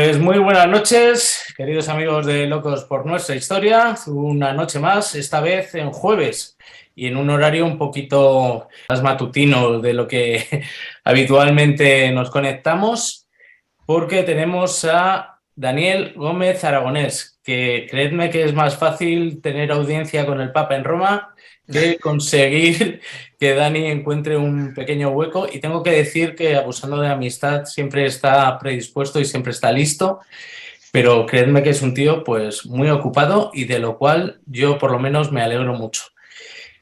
Pues muy buenas noches, queridos amigos de Locos por Nuestra Historia. Una noche más, esta vez en jueves y en un horario un poquito más matutino de lo que habitualmente nos conectamos, porque tenemos a Daniel Gómez Aragonés, que creedme que es más fácil tener audiencia con el Papa en Roma que conseguir que Dani encuentre un pequeño hueco, y tengo que decir que, abusando de amistad, siempre está predispuesto y siempre está listo, pero creedme que es un tío pues muy ocupado y de lo cual yo por lo menos me alegro mucho.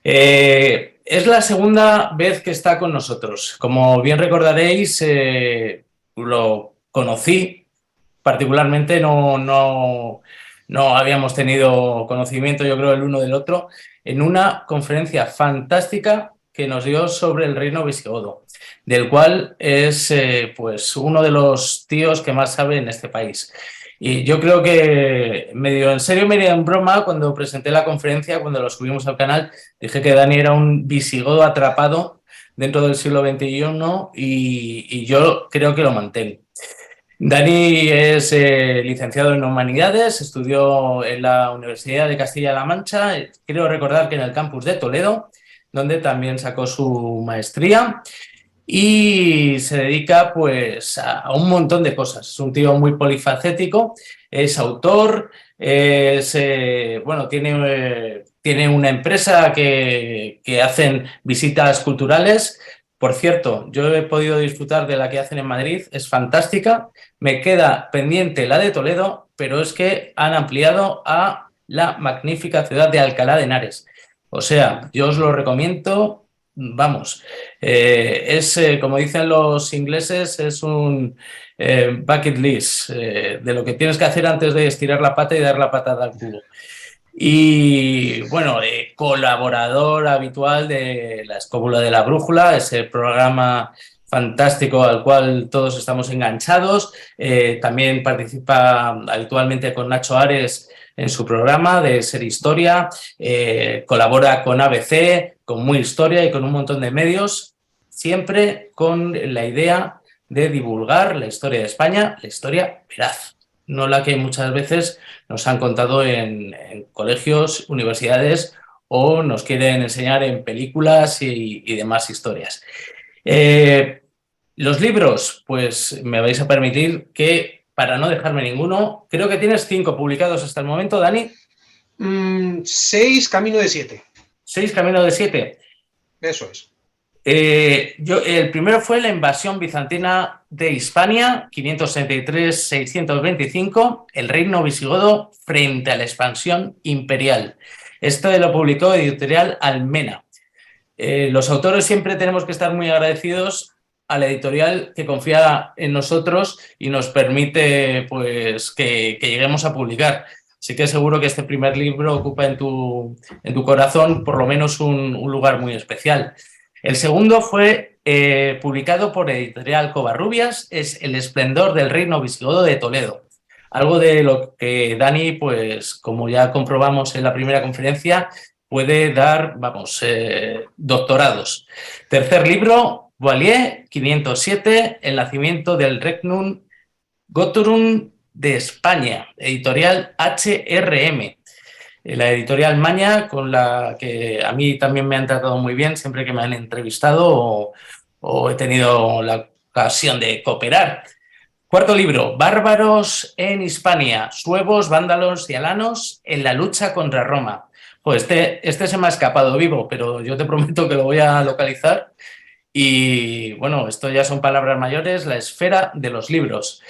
Es la segunda vez que está con nosotros. Como bien recordaréis, lo conocí particularmente, no habíamos tenido conocimiento, yo creo, el uno del otro, en una conferencia fantástica que nos dio sobre el reino visigodo, del cual es pues uno de los tíos que más sabe en este país. Y yo creo que medio en serio, medio en broma, cuando presenté la conferencia, cuando lo subimos al canal, dije que Dani era un visigodo atrapado dentro del siglo XXI y yo creo que lo mantengo. Dani es licenciado en Humanidades, estudió en la Universidad de Castilla-La Mancha, creo recordar que en el campus de Toledo, donde también sacó su maestría, y se dedica pues a un montón de cosas. Es un tío muy polifacético, es autor, tiene una empresa que hacen visitas culturales. Por cierto, yo he podido disfrutar de la que hacen en Madrid, es fantástica. Me queda pendiente la de Toledo, pero es que han ampliado a la magnífica ciudad de Alcalá de Henares. O sea, yo os lo recomiendo, vamos. Como dicen los ingleses, es un bucket list de lo que tienes que hacer antes de estirar la pata y dar la patada al culo. Y bueno, colaborador habitual de La Escóbula de la Brújula, ese programa fantástico al cual todos estamos enganchados. También participa habitualmente con Nacho Ares en su programa de Ser Historia, colabora con ABC, con Muy Historia y con un montón de medios, siempre con la idea de divulgar la historia de España, la historia veraz, no la que muchas veces nos han contado en colegios, universidades, o nos quieren enseñar en películas y demás historias. Los libros, pues me vais a permitir que, para no dejarme ninguno, creo que tienes 5 publicados hasta el momento, Dani. 6 camino de 7. 6 camino de 7. Eso es. El primero fue La invasión bizantina de Hispania, 563-625, el reino visigodo frente a la expansión imperial. Esto lo publicó Editorial Almena. Los autores siempre tenemos que estar muy agradecidos a la editorial que confía en nosotros y nos permite pues que lleguemos a publicar. Así que seguro que este primer libro ocupa en tu corazón por lo menos un lugar muy especial. El segundo fue publicado por Editorial Covarrubias, es El esplendor del reino visigodo de Toledo. Algo de lo que Dani, pues como ya comprobamos en la primera conferencia, puede dar, doctorados. Tercer libro, Boileau, 507, El nacimiento del Regnum Gotorum de España, Editorial HRM. La editorial Maña, con la que a mí también me han tratado muy bien siempre que me han entrevistado o he tenido la ocasión de cooperar. Cuarto libro, Bárbaros en Hispania, suevos, vándalos y alanos en la lucha contra Roma. Pues este se me ha escapado vivo, pero yo te prometo que lo voy a localizar. Y bueno, esto ya son palabras mayores, la esfera de los libros.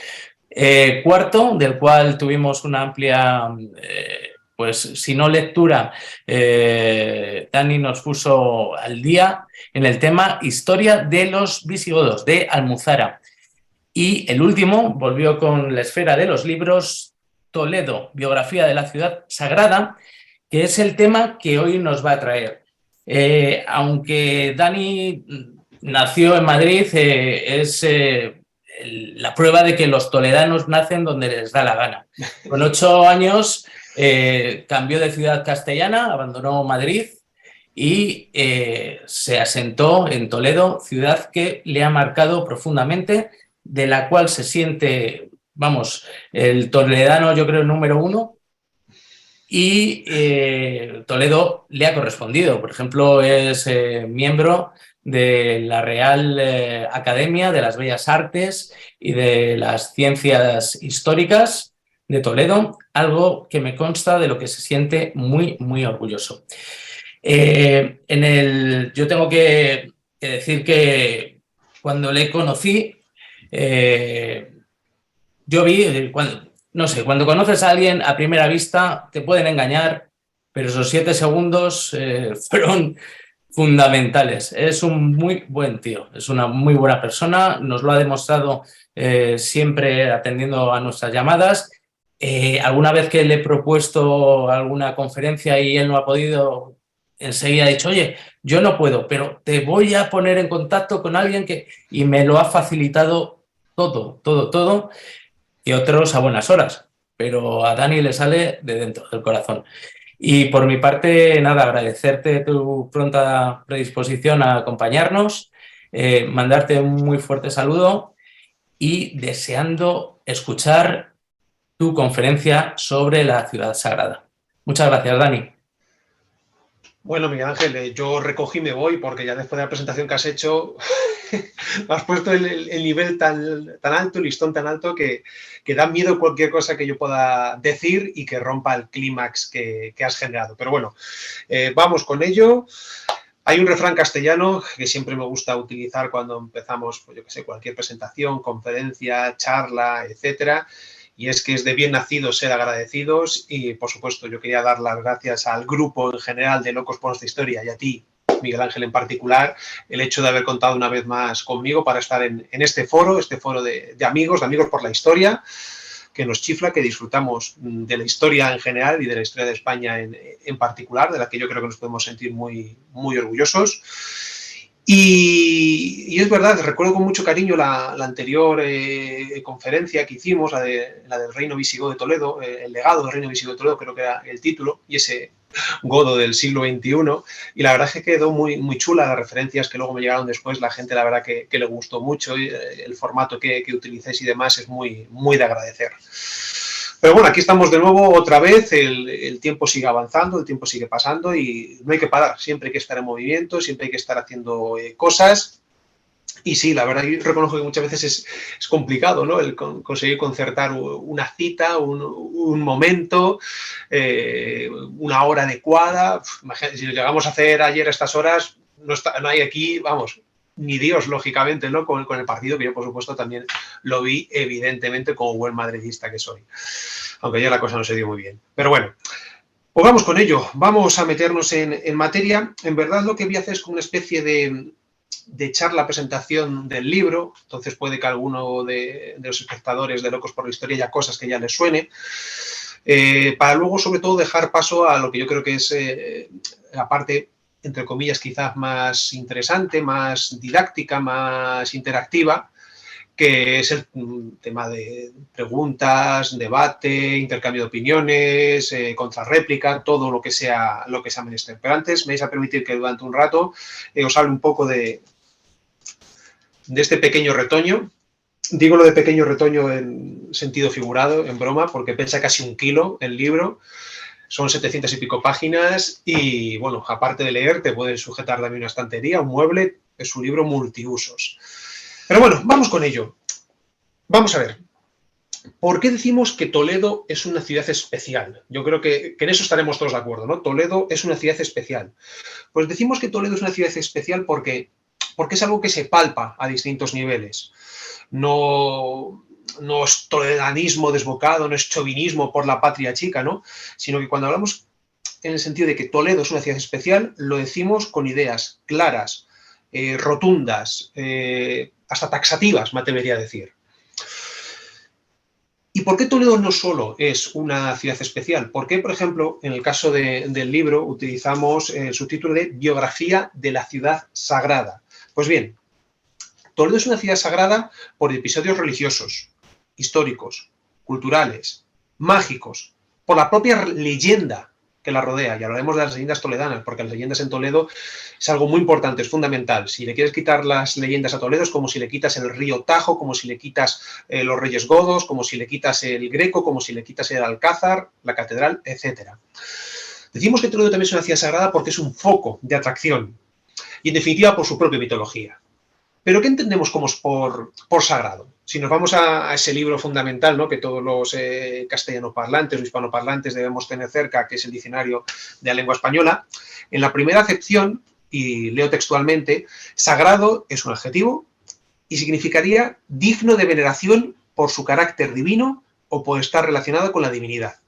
Cuarto, del cual tuvimos una amplia, pues si no lectura, Dani nos puso al día en el tema Historia de los visigodos, de Almuzara. Y el último volvió con la esfera de los libros, Toledo, biografía de la ciudad sagrada, que es el tema que hoy nos va a traer. Aunque Dani nació en Madrid, es la prueba de que los toledanos nacen donde les da la gana. Con 8 años cambió de ciudad castellana, abandonó Madrid y se asentó en Toledo, ciudad que le ha marcado profundamente, de la cual se siente vamos, el toledano yo creo el número uno, y Toledo le ha correspondido. Por ejemplo, es miembro de la Real Academia de las Bellas Artes y de las Ciencias Históricas de Toledo, algo que me consta de lo que se siente muy, muy orgulloso. Yo tengo que decir que cuando le conocí, yo vi, no sé, cuando conoces a alguien a primera vista te pueden engañar, pero esos 7 segundos fueron fundamentales. Es un muy buen tío, es una muy buena persona, nos lo ha demostrado siempre atendiendo a nuestras llamadas. Alguna vez que le he propuesto alguna conferencia y él no ha podido, enseguida ha dicho, oye, yo no puedo, pero te voy a poner en contacto con alguien que... Y me lo ha facilitado todo, todo, todo, y otros a buenas horas, pero a Dani le sale de dentro del corazón. Y por mi parte, nada, agradecerte tu pronta predisposición a acompañarnos, mandarte un muy fuerte saludo y deseando escuchar tu conferencia sobre la ciudad sagrada. Muchas gracias, Dani. Bueno, Miguel Ángel, yo recogí y me voy porque ya después de la presentación que has hecho has puesto el nivel tan alto, el listón tan alto que da miedo cualquier cosa que yo pueda decir y que rompa el clímax que has generado. Pero bueno, vamos con ello. Hay un refrán castellano que siempre me gusta utilizar cuando empezamos, pues yo qué sé, cualquier presentación, conferencia, charla, etcétera, y es que es de bien nacidos ser agradecidos y, por supuesto, yo quería dar las gracias al grupo en general de Locos por Nuestra Historia y a ti, Miguel Ángel, en particular, el hecho de haber contado una vez más conmigo para estar en este foro de amigos por la historia, que nos chifla, que disfrutamos de la historia en general y de la historia de España en particular, de la que yo creo que nos podemos sentir muy, muy orgullosos. Y es verdad, recuerdo con mucho cariño la anterior conferencia que hicimos, la del Reino Visigodo de Toledo, el legado del Reino Visigodo de Toledo, creo que era el título, y ese godo del siglo XXI, y la verdad es que quedó muy, muy chula. Las referencias que luego me llegaron después, la gente la verdad que le gustó mucho, y el formato que utilicéis y demás es muy, muy de agradecer. Pero bueno, aquí estamos de nuevo otra vez, el tiempo sigue avanzando, el tiempo sigue pasando y no hay que parar, siempre hay que estar en movimiento, siempre hay que estar haciendo cosas. Y sí, la verdad, yo reconozco que muchas veces es complicado, ¿no? El conseguir concertar una cita, un momento, una hora adecuada. Imagínate, si lo llegamos a hacer ayer a estas horas, no hay aquí, vamos, ni Dios, lógicamente, ¿no? Con el partido, que yo, por supuesto, también lo vi, evidentemente, como buen madridista que soy. Aunque ayer la cosa no se dio muy bien. Pero bueno, pues vamos con ello. Vamos a meternos en materia. En verdad, lo que voy a hacer es como una especie de charla, presentación del libro, entonces puede que alguno de los espectadores de Locos por la Historia haya cosas que ya les suene, para luego sobre todo dejar paso a lo que yo creo que es la parte, entre comillas, quizás más interesante, más didáctica, más interactiva, que es el tema de preguntas, debate, intercambio de opiniones, contrarréplica, todo lo que sea menester. Pero antes me vais a permitir que durante un rato os hable un poco de este pequeño retoño. Digo lo de pequeño retoño en sentido figurado, en broma, porque pesa casi 1 kilo el libro. Son 700 y pico páginas y, bueno, aparte de leer, te puedes sujetar también una estantería, un mueble. Es un libro multiusos. Pero bueno, vamos con ello. Vamos a ver. ¿Por qué decimos que Toledo es una ciudad especial? Yo creo que en eso estaremos todos de acuerdo, ¿no? Toledo es una ciudad especial. Pues decimos que Toledo es una ciudad especial porque es algo que se palpa a distintos niveles. No es toledanismo desbocado, no es chauvinismo por la patria chica, ¿no? Sino que cuando hablamos en el sentido de que Toledo es una ciudad especial, lo decimos con ideas claras, rotundas, hasta taxativas, me atrevería a decir. ¿Y por qué Toledo no solo es una ciudad especial? ¿Por qué, por ejemplo, en el caso del libro utilizamos el subtítulo de Biografía de la ciudad sagrada? Pues bien, Toledo es una ciudad sagrada por episodios religiosos, históricos, culturales, mágicos, por la propia leyenda que la rodea, y hablaremos de las leyendas toledanas, porque las leyendas en Toledo es algo muy importante, es fundamental. Si le quieres quitar las leyendas a Toledo es como si le quitas el río Tajo, como si le quitas los Reyes Godos, como si le quitas el Greco, como si le quitas el Alcázar, la catedral, etc. Decimos que Toledo también es una ciudad sagrada porque es un foco de atracción y, en definitiva, por su propia mitología. ¿Pero qué entendemos como por sagrado? Si nos vamos a ese libro fundamental, ¿no?, que todos los castellanoparlantes o hispanoparlantes debemos tener cerca, que es el Diccionario de la Lengua Española, en la primera acepción, y leo textualmente, sagrado es un adjetivo y significaría digno de veneración por su carácter divino o por estar relacionado con la divinidad.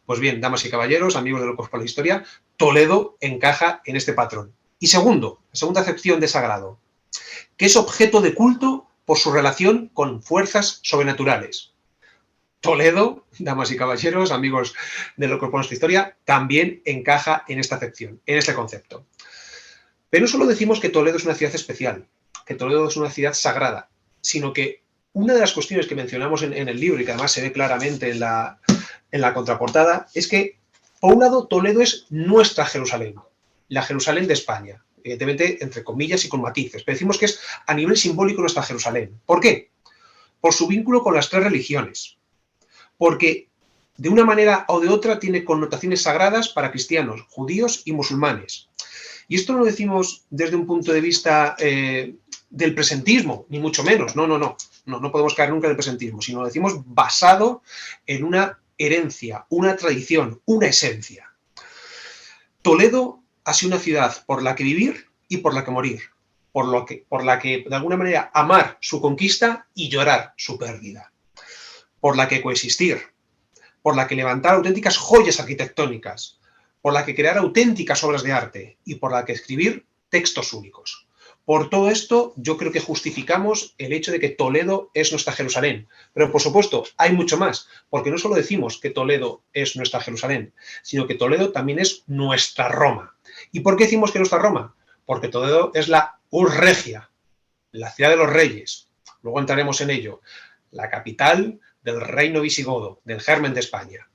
Pues bien, damas y caballeros, amigos de Locos por la Historia, Toledo encaja en este patrón. Y segundo, la segunda acepción de sagrado, que es objeto de culto por su relación con fuerzas sobrenaturales. Toledo, damas y caballeros, amigos de Locos por nuestra Historia, también encaja en esta acepción, en este concepto. Pero no solo decimos que Toledo es una ciudad especial, que Toledo es una ciudad sagrada, sino que una de las cuestiones que mencionamos en el libro y que además se ve claramente en la contraportada es que, por un lado, Toledo es nuestra Jerusalén, la Jerusalén de España, evidentemente entre comillas y con matices, pero decimos que es a nivel simbólico nuestra Jerusalén. ¿Por qué? Por su vínculo con las tres religiones, porque de una manera o de otra tiene connotaciones sagradas para cristianos, judíos y musulmanes. Y esto no lo decimos desde un punto de vista del presentismo, ni mucho menos, no podemos caer nunca en el presentismo, sino lo decimos basado en una herencia, una tradición, una esencia. Toledo ha sido una ciudad por la que vivir y por la que morir, por la que de alguna manera amar su conquista y llorar su pérdida, por la que coexistir, por la que levantar auténticas joyas arquitectónicas, por la que crear auténticas obras de arte y por la que escribir textos únicos. Por todo esto, yo creo que justificamos el hecho de que Toledo es nuestra Jerusalén. Pero, por supuesto, hay mucho más, porque no solo decimos que Toledo es nuestra Jerusalén, sino que Toledo también es nuestra Roma. ¿Y por qué decimos que es nuestra Roma? Porque Toledo es la Urs Regia, la ciudad de los reyes. Luego entraremos en ello. La capital del reino visigodo, del germen de España.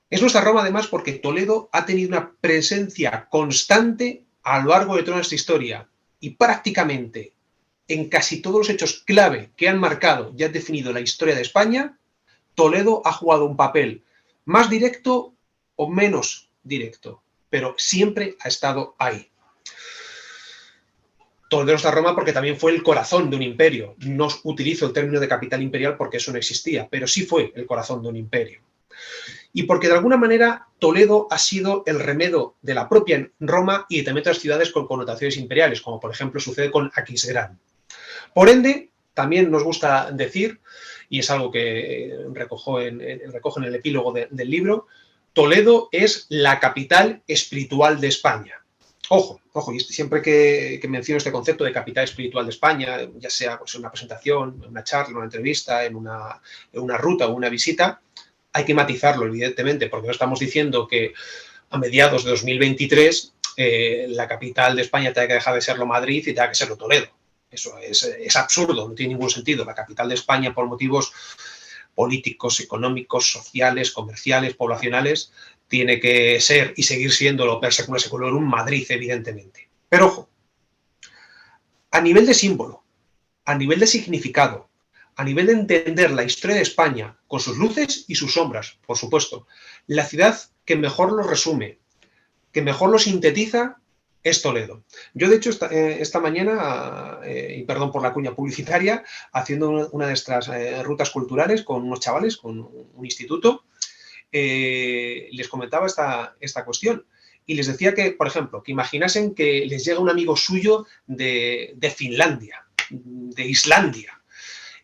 Es nuestra Roma, además, porque Toledo ha tenido una presencia constante a lo largo de toda nuestra historia y prácticamente en casi todos los hechos clave que han marcado y han definido la historia de España, Toledo ha jugado un papel más directo o menos directo, pero siempre ha estado ahí. Toledo es nuestra Roma porque también fue el corazón de un imperio. No utilizo el término de capital imperial porque eso no existía, pero sí fue el corazón de un imperio. Y porque de alguna manera Toledo ha sido el remedo de la propia Roma y también otras ciudades con connotaciones imperiales, como por ejemplo sucede con Aquisgrán. Por ende, también nos gusta decir, y es algo que recojo en el epílogo del libro, Toledo es la capital espiritual de España. Ojo, y siempre que menciono este concepto de capital espiritual de España, ya sea pues, en una presentación, en una charla, en una entrevista, en una ruta o una visita, hay que matizarlo, evidentemente, porque no estamos diciendo que a mediados de 2023 la capital de España tenga que dejar de serlo Madrid y tenga que serlo Toledo. Eso es absurdo, no tiene ningún sentido. La capital de España, por motivos políticos, económicos, sociales, comerciales, poblacionales, tiene que ser y seguir siendo lo per secula seculorum Madrid, evidentemente. Pero ojo, a nivel de símbolo, a nivel de significado, a nivel de entender la historia de España, con sus luces y sus sombras, por supuesto, la ciudad que mejor lo resume, que mejor lo sintetiza, es Toledo. Yo, de hecho, esta mañana, y perdón por la cuña publicitaria, haciendo una de estas rutas culturales con unos chavales, con un instituto, les comentaba esta cuestión. Y les decía que, por ejemplo, que imaginasen que les llega un amigo suyo de Finlandia, de Islandia,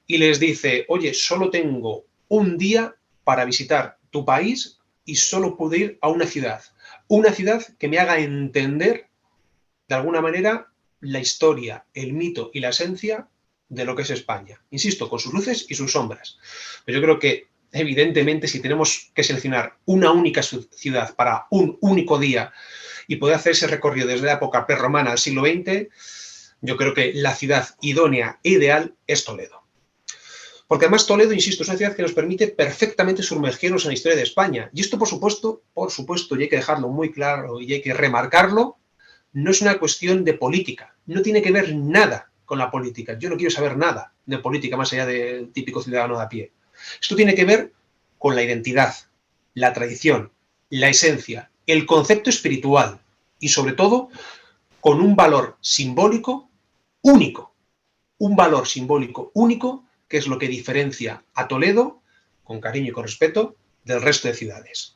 y les dice, oye, solo tengo un día para visitar tu país y solo puedo ir a una ciudad que me haga entender, de alguna manera, la historia, el mito y la esencia de lo que es España. Insisto, con sus luces y sus sombras. Pero yo creo que, evidentemente, si tenemos que seleccionar una única ciudad para un único día y poder hacer ese recorrido desde la época prerromana al siglo XX, yo creo que la ciudad idónea e ideal es Toledo. Porque además Toledo, insisto, es una ciudad que nos permite perfectamente sumergirnos en la historia de España. Y esto, por supuesto, y hay que dejarlo muy claro y hay que remarcarlo, no es una cuestión de política. No tiene que ver nada con la política. Yo no quiero saber nada de política más allá del típico ciudadano de a pie. Esto tiene que ver con la identidad, la tradición, la esencia, el concepto espiritual y, sobre todo, con un valor simbólico único. Un valor simbólico único que es lo que diferencia a Toledo, con cariño y con respeto, del resto de ciudades.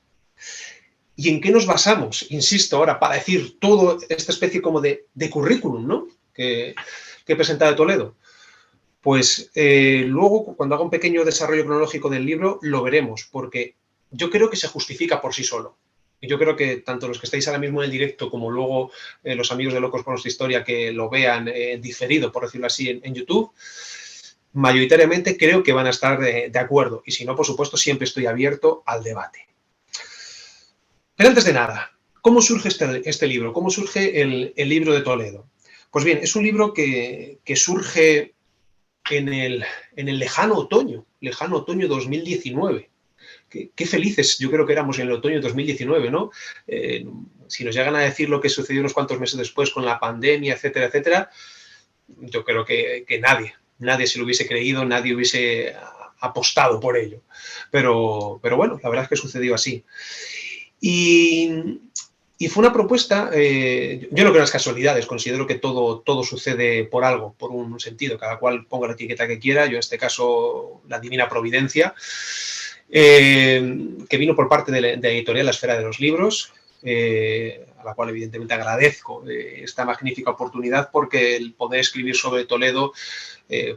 ¿Y en qué nos basamos, insisto ahora, para decir toda esta especie como de currículum, ¿no? que presenta de Toledo? Pues luego, cuando haga un pequeño desarrollo cronológico del libro, lo veremos, porque yo creo que se justifica por sí solo. Y yo creo que tanto los que estáis ahora mismo en el directo como luego los amigos de Locos por Nuestra Historia que lo vean diferido, por decirlo así, en YouTube, mayoritariamente creo que van a estar de acuerdo. Y si no, por supuesto, siempre estoy abierto al debate. Pero antes de nada, ¿cómo surge este libro? ¿Cómo surge el libro de Toledo? Pues bien, es un libro que surge en el lejano otoño 2019. Qué felices yo creo que éramos en el otoño 2019, ¿no? Si nos llegan a decir lo que sucedió unos cuantos meses después con la pandemia, etcétera, etcétera, yo creo que nadie se lo hubiese creído, nadie hubiese apostado por ello. Pero bueno, la verdad es que sucedió así. Y fue una propuesta, yo no creo en las casualidades, considero que todo sucede por algo, por un sentido, cada cual ponga la etiqueta que quiera, yo en este caso la divina providencia, que vino por parte de la editorial La Esfera de los Libros, a la cual evidentemente agradezco esta magnífica oportunidad, porque el poder escribir sobre Toledo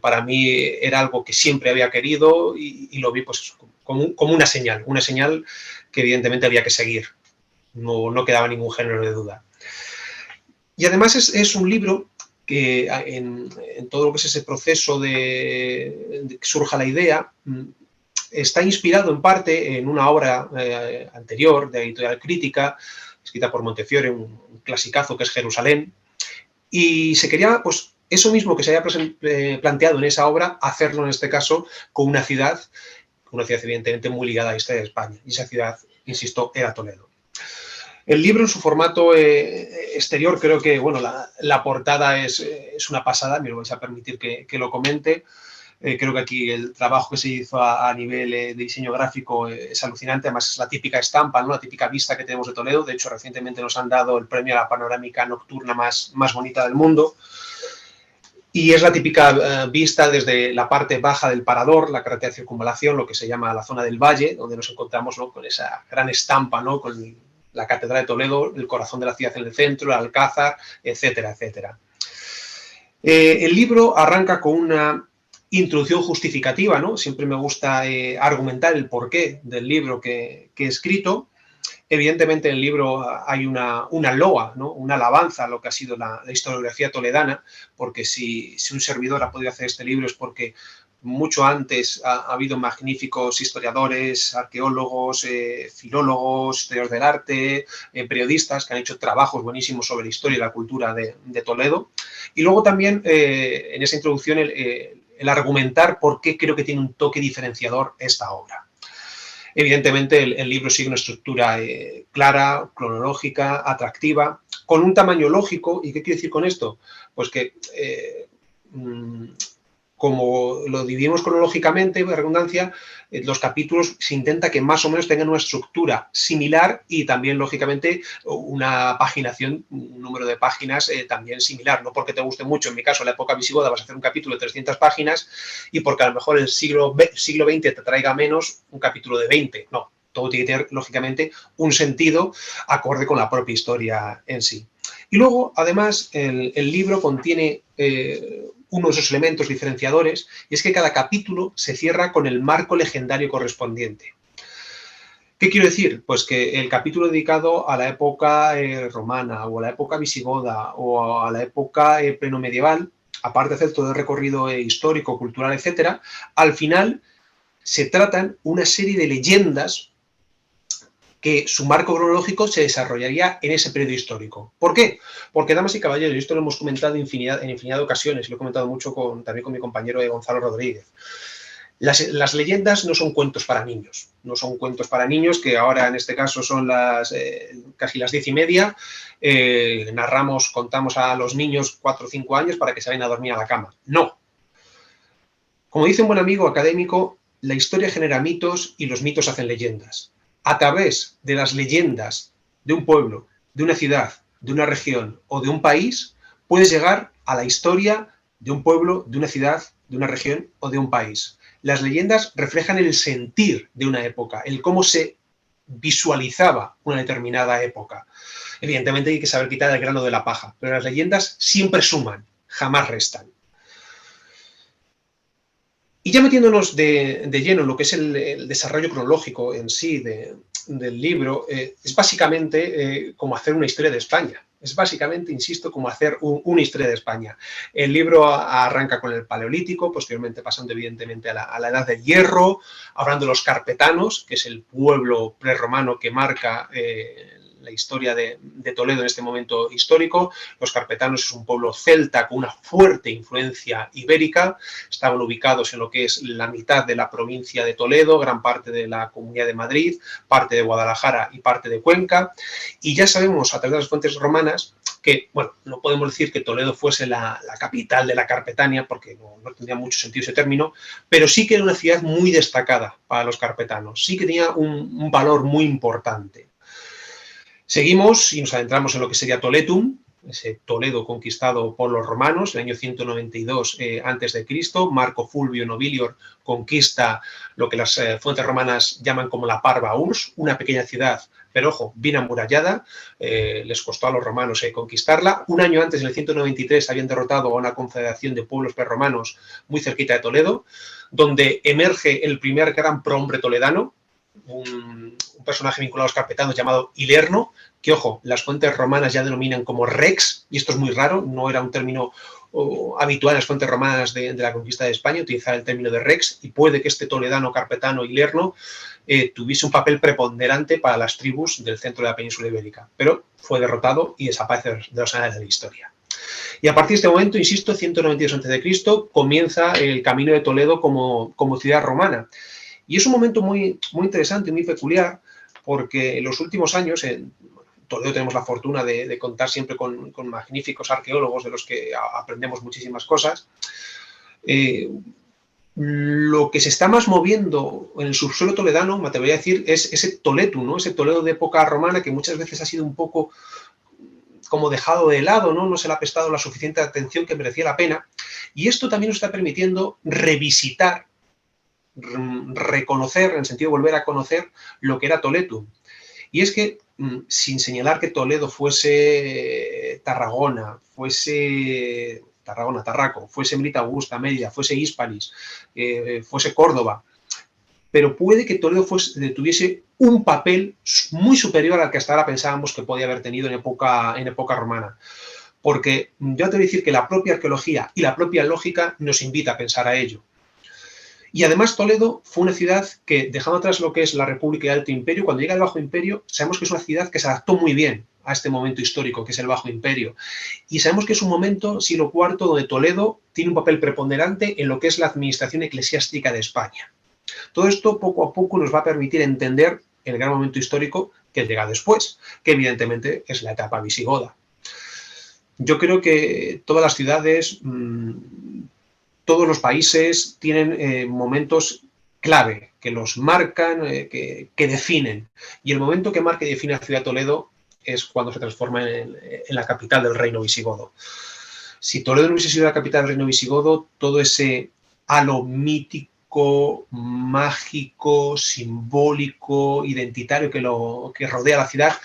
para mí era algo que siempre había querido y lo vi pues como una señal que evidentemente había que seguir. No quedaba ningún género de duda. Y además es un libro que en todo lo que es ese proceso de que surja la idea, está inspirado en parte en una obra anterior de editorial crítica, escrita por Montefiore, un clasicazo que es Jerusalén, y se quería, pues, eso mismo que se había planteado en esa obra, hacerlo en este caso con una ciudad evidentemente muy ligada a la historia de España, y esa ciudad, insisto, era Toledo. El libro en su formato exterior, creo que bueno, la portada es una pasada, me lo vais a permitir que lo comente. Creo que aquí el trabajo que se hizo a nivel de diseño gráfico es alucinante, además es la típica estampa, ¿no? La típica vista que tenemos de Toledo. De hecho, recientemente nos han dado el premio a la panorámica nocturna más bonita del mundo. Y es la típica vista desde la parte baja del parador, la carretera de circunvalación, lo que se llama la zona del valle, donde nos encontramos, ¿no?, con esa gran estampa, ¿no?, con la Catedral de Toledo, el corazón de la ciudad en el centro, el Alcázar, etcétera, etcétera. El libro arranca con una introducción justificativa, ¿no? Siempre me gusta argumentar el porqué del libro que he escrito. Evidentemente en el libro hay una loa, ¿no?, una alabanza a lo que ha sido la historiografía toledana, porque si un servidor ha podido hacer este libro es porque mucho antes ha habido magníficos historiadores, arqueólogos, filólogos, historiadores del arte, periodistas que han hecho trabajos buenísimos sobre la historia y la cultura de Toledo. Y luego también en esa introducción el argumentar por qué creo que tiene un toque diferenciador esta obra. Evidentemente el libro sigue una estructura clara, cronológica, atractiva, con un tamaño lógico. ¿Y qué quiero decir con esto? Pues que como lo dividimos cronológicamente, de redundancia, los capítulos se intenta que más o menos tengan una estructura similar y también, lógicamente, una paginación, un número de páginas también similar. No porque te guste mucho, en mi caso, la época visigoda, vas a hacer un capítulo de 300 páginas y porque a lo mejor el siglo XX te traiga menos un capítulo de 20. No, todo tiene que tener, lógicamente, un sentido acorde con la propia historia en sí. Y luego, además, el libro contiene uno de esos elementos diferenciadores, y es que cada capítulo se cierra con el marco legendario correspondiente. ¿Qué quiero decir? Pues que el capítulo dedicado a la época romana, o a la época visigoda, o a la época prenomedieval, aparte de hacer todo el recorrido histórico, cultural, etcétera, al final se tratan una serie de leyendas que su marco cronológico se desarrollaría en ese periodo histórico. ¿Por qué? Porque, damas y caballeros, esto lo hemos comentado en infinidad de ocasiones, y lo he comentado mucho también con mi compañero Gonzalo Rodríguez. Las leyendas no son cuentos para niños, no son cuentos para niños, que ahora en este caso son casi las 10:30. Contamos a los niños 4 o 5 años para que se vayan a dormir a la cama. No. Como dice un buen amigo académico, la historia genera mitos y los mitos hacen leyendas. A través de las leyendas de un pueblo, de una ciudad, de una región o de un país, puedes llegar a la historia de un pueblo, de una ciudad, de una región o de un país. Las leyendas reflejan el sentir de una época, el cómo se visualizaba una determinada época. Evidentemente hay que saber quitar el grano de la paja, pero las leyendas siempre suman, jamás restan. Y ya metiéndonos de lleno en lo que es el desarrollo cronológico en sí del libro, es básicamente como hacer una historia de España. Es básicamente, insisto, como hacer una historia de España. El libro arranca con el Paleolítico, posteriormente pasando evidentemente a la Edad del Hierro, hablando de los carpetanos, que es el pueblo prerromano que marca la historia de Toledo en este momento histórico. Los carpetanos es un pueblo celta con una fuerte influencia ibérica. Estaban ubicados en lo que es la mitad de la provincia de Toledo, gran parte de la Comunidad de Madrid, parte de Guadalajara y parte de Cuenca. Y ya sabemos a través de las fuentes romanas que, bueno, no podemos decir que Toledo fuese la capital de la Carpetania, porque no tendría mucho sentido ese término, pero sí que era una ciudad muy destacada para los carpetanos, sí que tenía un valor muy importante. Seguimos y nos adentramos en lo que sería Toletum, ese Toledo conquistado por los romanos, el año 192 a.C. Marco Fulvio Nobilior conquista lo que las fuentes romanas llaman como la Parva Urs, una pequeña ciudad, pero ojo, bien amurallada. Les costó a los romanos conquistarla. Un año antes, en el 193, habían derrotado a una confederación de pueblos prerromanos muy cerquita de Toledo, donde emerge el primer gran prohombre toledano, un personaje vinculado a los carpetanos llamado Hilerno, que, ojo, las fuentes romanas ya denominan como Rex, y esto es muy raro, no era un término habitual en las fuentes romanas de la conquista de España, utilizar el término de Rex, y puede que este toledano carpetano Hilerno tuviese un papel preponderante para las tribus del centro de la península ibérica, pero fue derrotado y desaparece de los anales de la historia. Y a partir de este momento, insisto, 192 a.C., comienza el camino de Toledo como ciudad romana. Y es un momento muy, muy interesante, muy peculiar, porque en los últimos años, en Toledo tenemos la fortuna de contar siempre con magníficos arqueólogos de los que aprendemos muchísimas cosas. Lo que se está más moviendo en el subsuelo toledano, me atrevería a decir, es ese Toledo, ¿no? Ese Toledo de época romana que muchas veces ha sido un poco como dejado de lado, ¿no? No se le ha prestado la suficiente atención que merecía la pena. Y esto también nos está permitiendo revisitar, reconocer, en el sentido de volver a conocer lo que era Toledo. Y es que, sin señalar que Toledo fuese Tarragona, Tarraco, fuese Melita Augusta, Mérida, fuese Hispalis, fuese Córdoba, pero puede que Toledo tuviese un papel muy superior al que hasta ahora pensábamos que podía haber tenido en época romana. Porque yo te voy a decir que la propia arqueología y la propia lógica nos invita a pensar a ello. Y además Toledo fue una ciudad que, dejando atrás lo que es la República y el Alto Imperio, cuando llega el Bajo Imperio, sabemos que es una ciudad que se adaptó muy bien a este momento histórico, que es el Bajo Imperio. Y sabemos que es un momento, siglo IV, donde Toledo tiene un papel preponderante en lo que es la administración eclesiástica de España. Todo esto, poco a poco, nos va a permitir entender el gran momento histórico que llega después, que evidentemente es la etapa visigoda. Yo creo que todas las ciudades, todos los países tienen momentos clave que los marcan, que definen. Y el momento que marca y define la ciudad de Toledo es cuando se transforma en la capital del reino visigodo. Si Toledo no hubiese sido la capital del reino visigodo, todo ese halo mítico, mágico, simbólico, identitario que rodea la ciudad,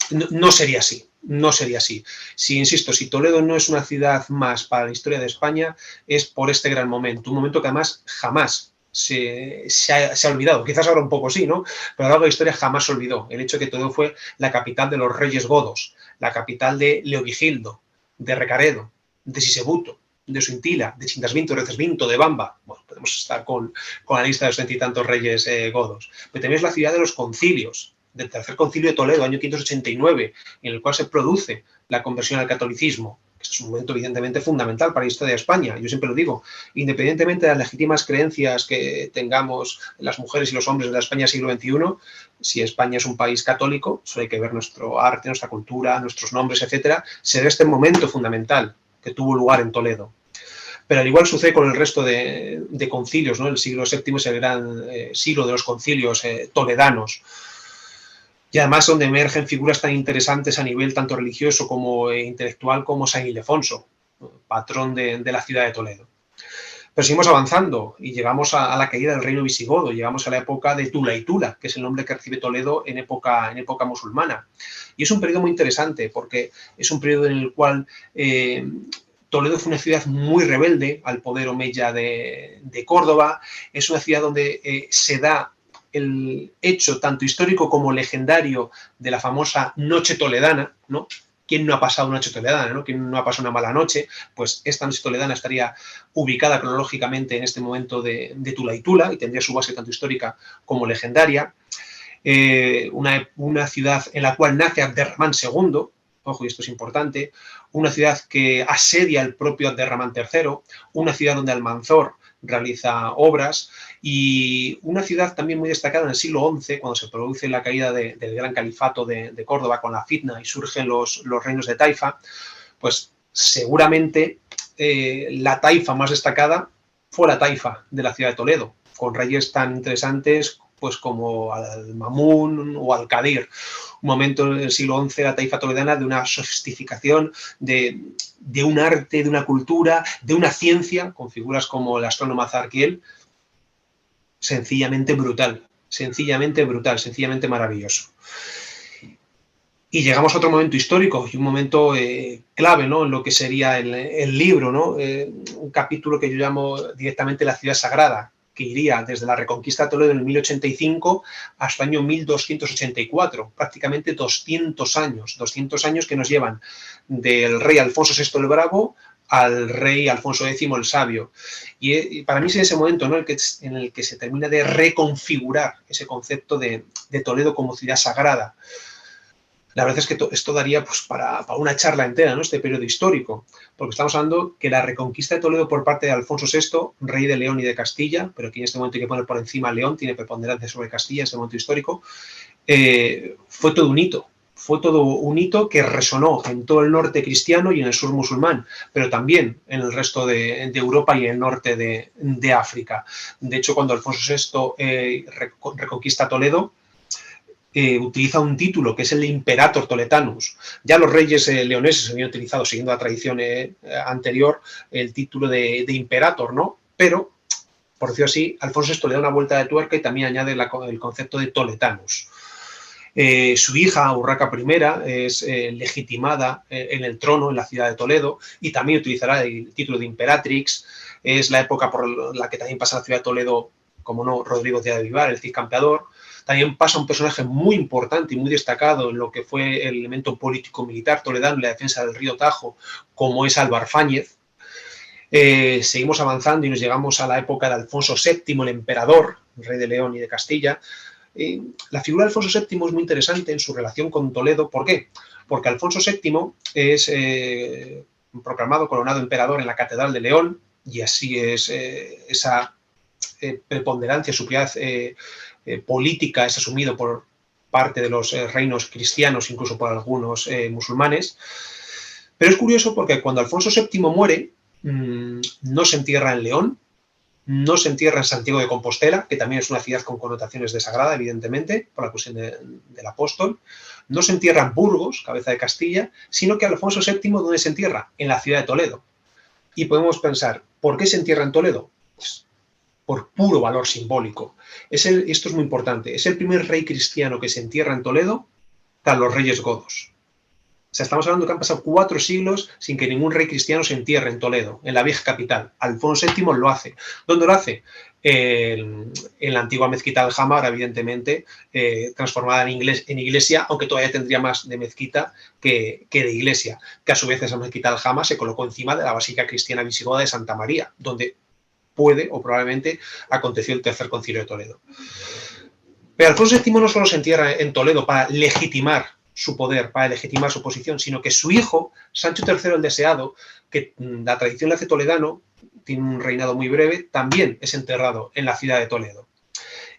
no sería así. No sería así. Insisto, si Toledo no es una ciudad más para la historia de España, es por este gran momento. Un momento que además jamás se ha olvidado. Quizás ahora un poco sí, ¿no? Pero a lo largo de la historia jamás se olvidó. El hecho de que Toledo fue la capital de los reyes godos, la capital de Leovigildo, de Recaredo, de Sisebuto, de Suintila, de Chindasvinto, de Recesvinto, de Bamba. Bueno, podemos estar con la lista de los 20 y tantos reyes godos. Pero también es la ciudad de los concilios, del Tercer Concilio de Toledo, año 589, en el cual se produce la conversión al catolicismo, que Es un momento evidentemente fundamental para la historia de España. Yo siempre lo digo, independientemente de las legítimas creencias que tengamos las mujeres y los hombres de la España del siglo XXI, si España es un país católico, solo hay que ver nuestro arte, nuestra cultura, nuestros nombres, etcétera, será este momento fundamental que tuvo lugar en Toledo. Pero al igual sucede con el resto de concilios, ¿no? El siglo VII es el gran siglo de los concilios toledanos. Y además donde emergen figuras tan interesantes a nivel tanto religioso como intelectual como San Ildefonso, patrón de la ciudad de Toledo. Pero seguimos avanzando y llegamos a la caída del reino visigodo, llegamos a la época de Tula y Tula, que es el nombre que recibe Toledo en época musulmana. Y es un periodo muy interesante porque es un periodo en el cual Toledo fue una ciudad muy rebelde al poder omeya de Córdoba, es una ciudad donde se da el hecho tanto histórico como legendario de la famosa Noche Toledana, ¿no? ¿Quién no ha pasado una noche toledana, ¿no? ¿Quién no ha pasado una mala noche? Pues esta noche toledana estaría ubicada cronológicamente en este momento de Tula y Tula y tendría su base tanto histórica como legendaria. Una ciudad en la cual nace Abderramán II, ojo, y esto es importante, una ciudad que asedia el propio Abderramán III, una ciudad donde Almanzor realiza obras y una ciudad también muy destacada en el siglo XI, cuando se produce la caída del gran califato de Córdoba con la fitna y surgen los reinos de Taifa, pues seguramente la taifa más destacada fue la taifa de la ciudad de Toledo, con reyes tan interesantes pues como Al-Mamun o Al-Qadir. Un momento en el siglo XI, la taifa toledana, de una sofisticación, de un arte, de una cultura, de una ciencia, con figuras como el astrónomo Azarquiel, sencillamente brutal, sencillamente maravilloso. Y llegamos a otro momento histórico y un momento clave, ¿no? En lo que sería el libro, ¿no? Un capítulo que yo llamo directamente la ciudad sagrada, que iría desde la Reconquista de Toledo en el 1085 hasta el año 1284, prácticamente 200 años que nos llevan del rey Alfonso VI el Bravo al rey Alfonso X el Sabio. Y para mí es en ese momento, ¿no? en el que se termina de reconfigurar ese concepto de Toledo como ciudad sagrada. La verdad es que esto daría pues, para una charla entera, ¿no? Este periodo histórico, porque estamos hablando que la reconquista de Toledo por parte de Alfonso VI, rey de León y de Castilla, pero aquí en este momento hay que poner por encima a León, tiene preponderancia sobre Castilla en este momento histórico, fue todo un hito que resonó en todo el norte cristiano y en el sur musulmán, pero también en el resto de Europa y en el norte de África. De hecho, cuando Alfonso VI reconquista Toledo, utiliza un título que es el de Imperator Toletanus. Ya los reyes leoneses habían utilizado, siguiendo la tradición anterior, el título de Imperator, ¿no? Pero, por decirlo así, Alfonso VI le da una vuelta de tuerca y también añade el concepto de Toletanus. Su hija, Urraca I, es legitimada en el trono en la ciudad de Toledo y también utilizará el título de Imperatrix. Es la época por la que también pasa la ciudad de Toledo, como no, Rodrigo de Vivar, el Cid Campeador. También pasa un personaje muy importante y muy destacado en lo que fue el elemento político-militar toledano en la defensa del río Tajo, como es Álvar Fáñez. Seguimos avanzando y nos llegamos a la época de Alfonso VII, el emperador, rey de León y de Castilla. La figura de Alfonso VII es muy interesante en su relación con Toledo. ¿Por qué? Porque Alfonso VII es proclamado, coronado emperador en la Catedral de León, y así es esa preponderancia, superioridad política es asumido por parte de los reinos cristianos, incluso por algunos musulmanes. Pero es curioso porque cuando Alfonso VII muere, no se entierra en León, no se entierra en Santiago de Compostela, que también es una ciudad con connotaciones de sagrada, evidentemente, por la cuestión del apóstol. No se entierra en Burgos, cabeza de Castilla, sino que Alfonso VII, ¿dónde se entierra? En la ciudad de Toledo. Y podemos pensar, ¿por qué se entierra en Toledo? Pues por puro valor simbólico. Esto es muy importante. Es el primer rey cristiano que se entierra en Toledo tras los reyes godos. O sea, estamos hablando que han pasado 4 siglos sin que ningún rey cristiano se entierre en Toledo, en la vieja capital. Alfonso VII lo hace. ¿Dónde lo hace? En la antigua mezquita de Alhama, evidentemente, transformada en iglesia, aunque todavía tendría más de mezquita que de iglesia, que a su vez esa mezquita de Alhama se colocó encima de la basílica cristiana visigoda de Santa María, donde puede o probablemente aconteció el tercer concilio de Toledo. Pero Alfonso VII no solo se entierra en Toledo para legitimar su poder, para legitimar su posición, sino que su hijo, Sancho III el Deseado, que la tradición le hace toledano, tiene un reinado muy breve, también es enterrado en la ciudad de Toledo.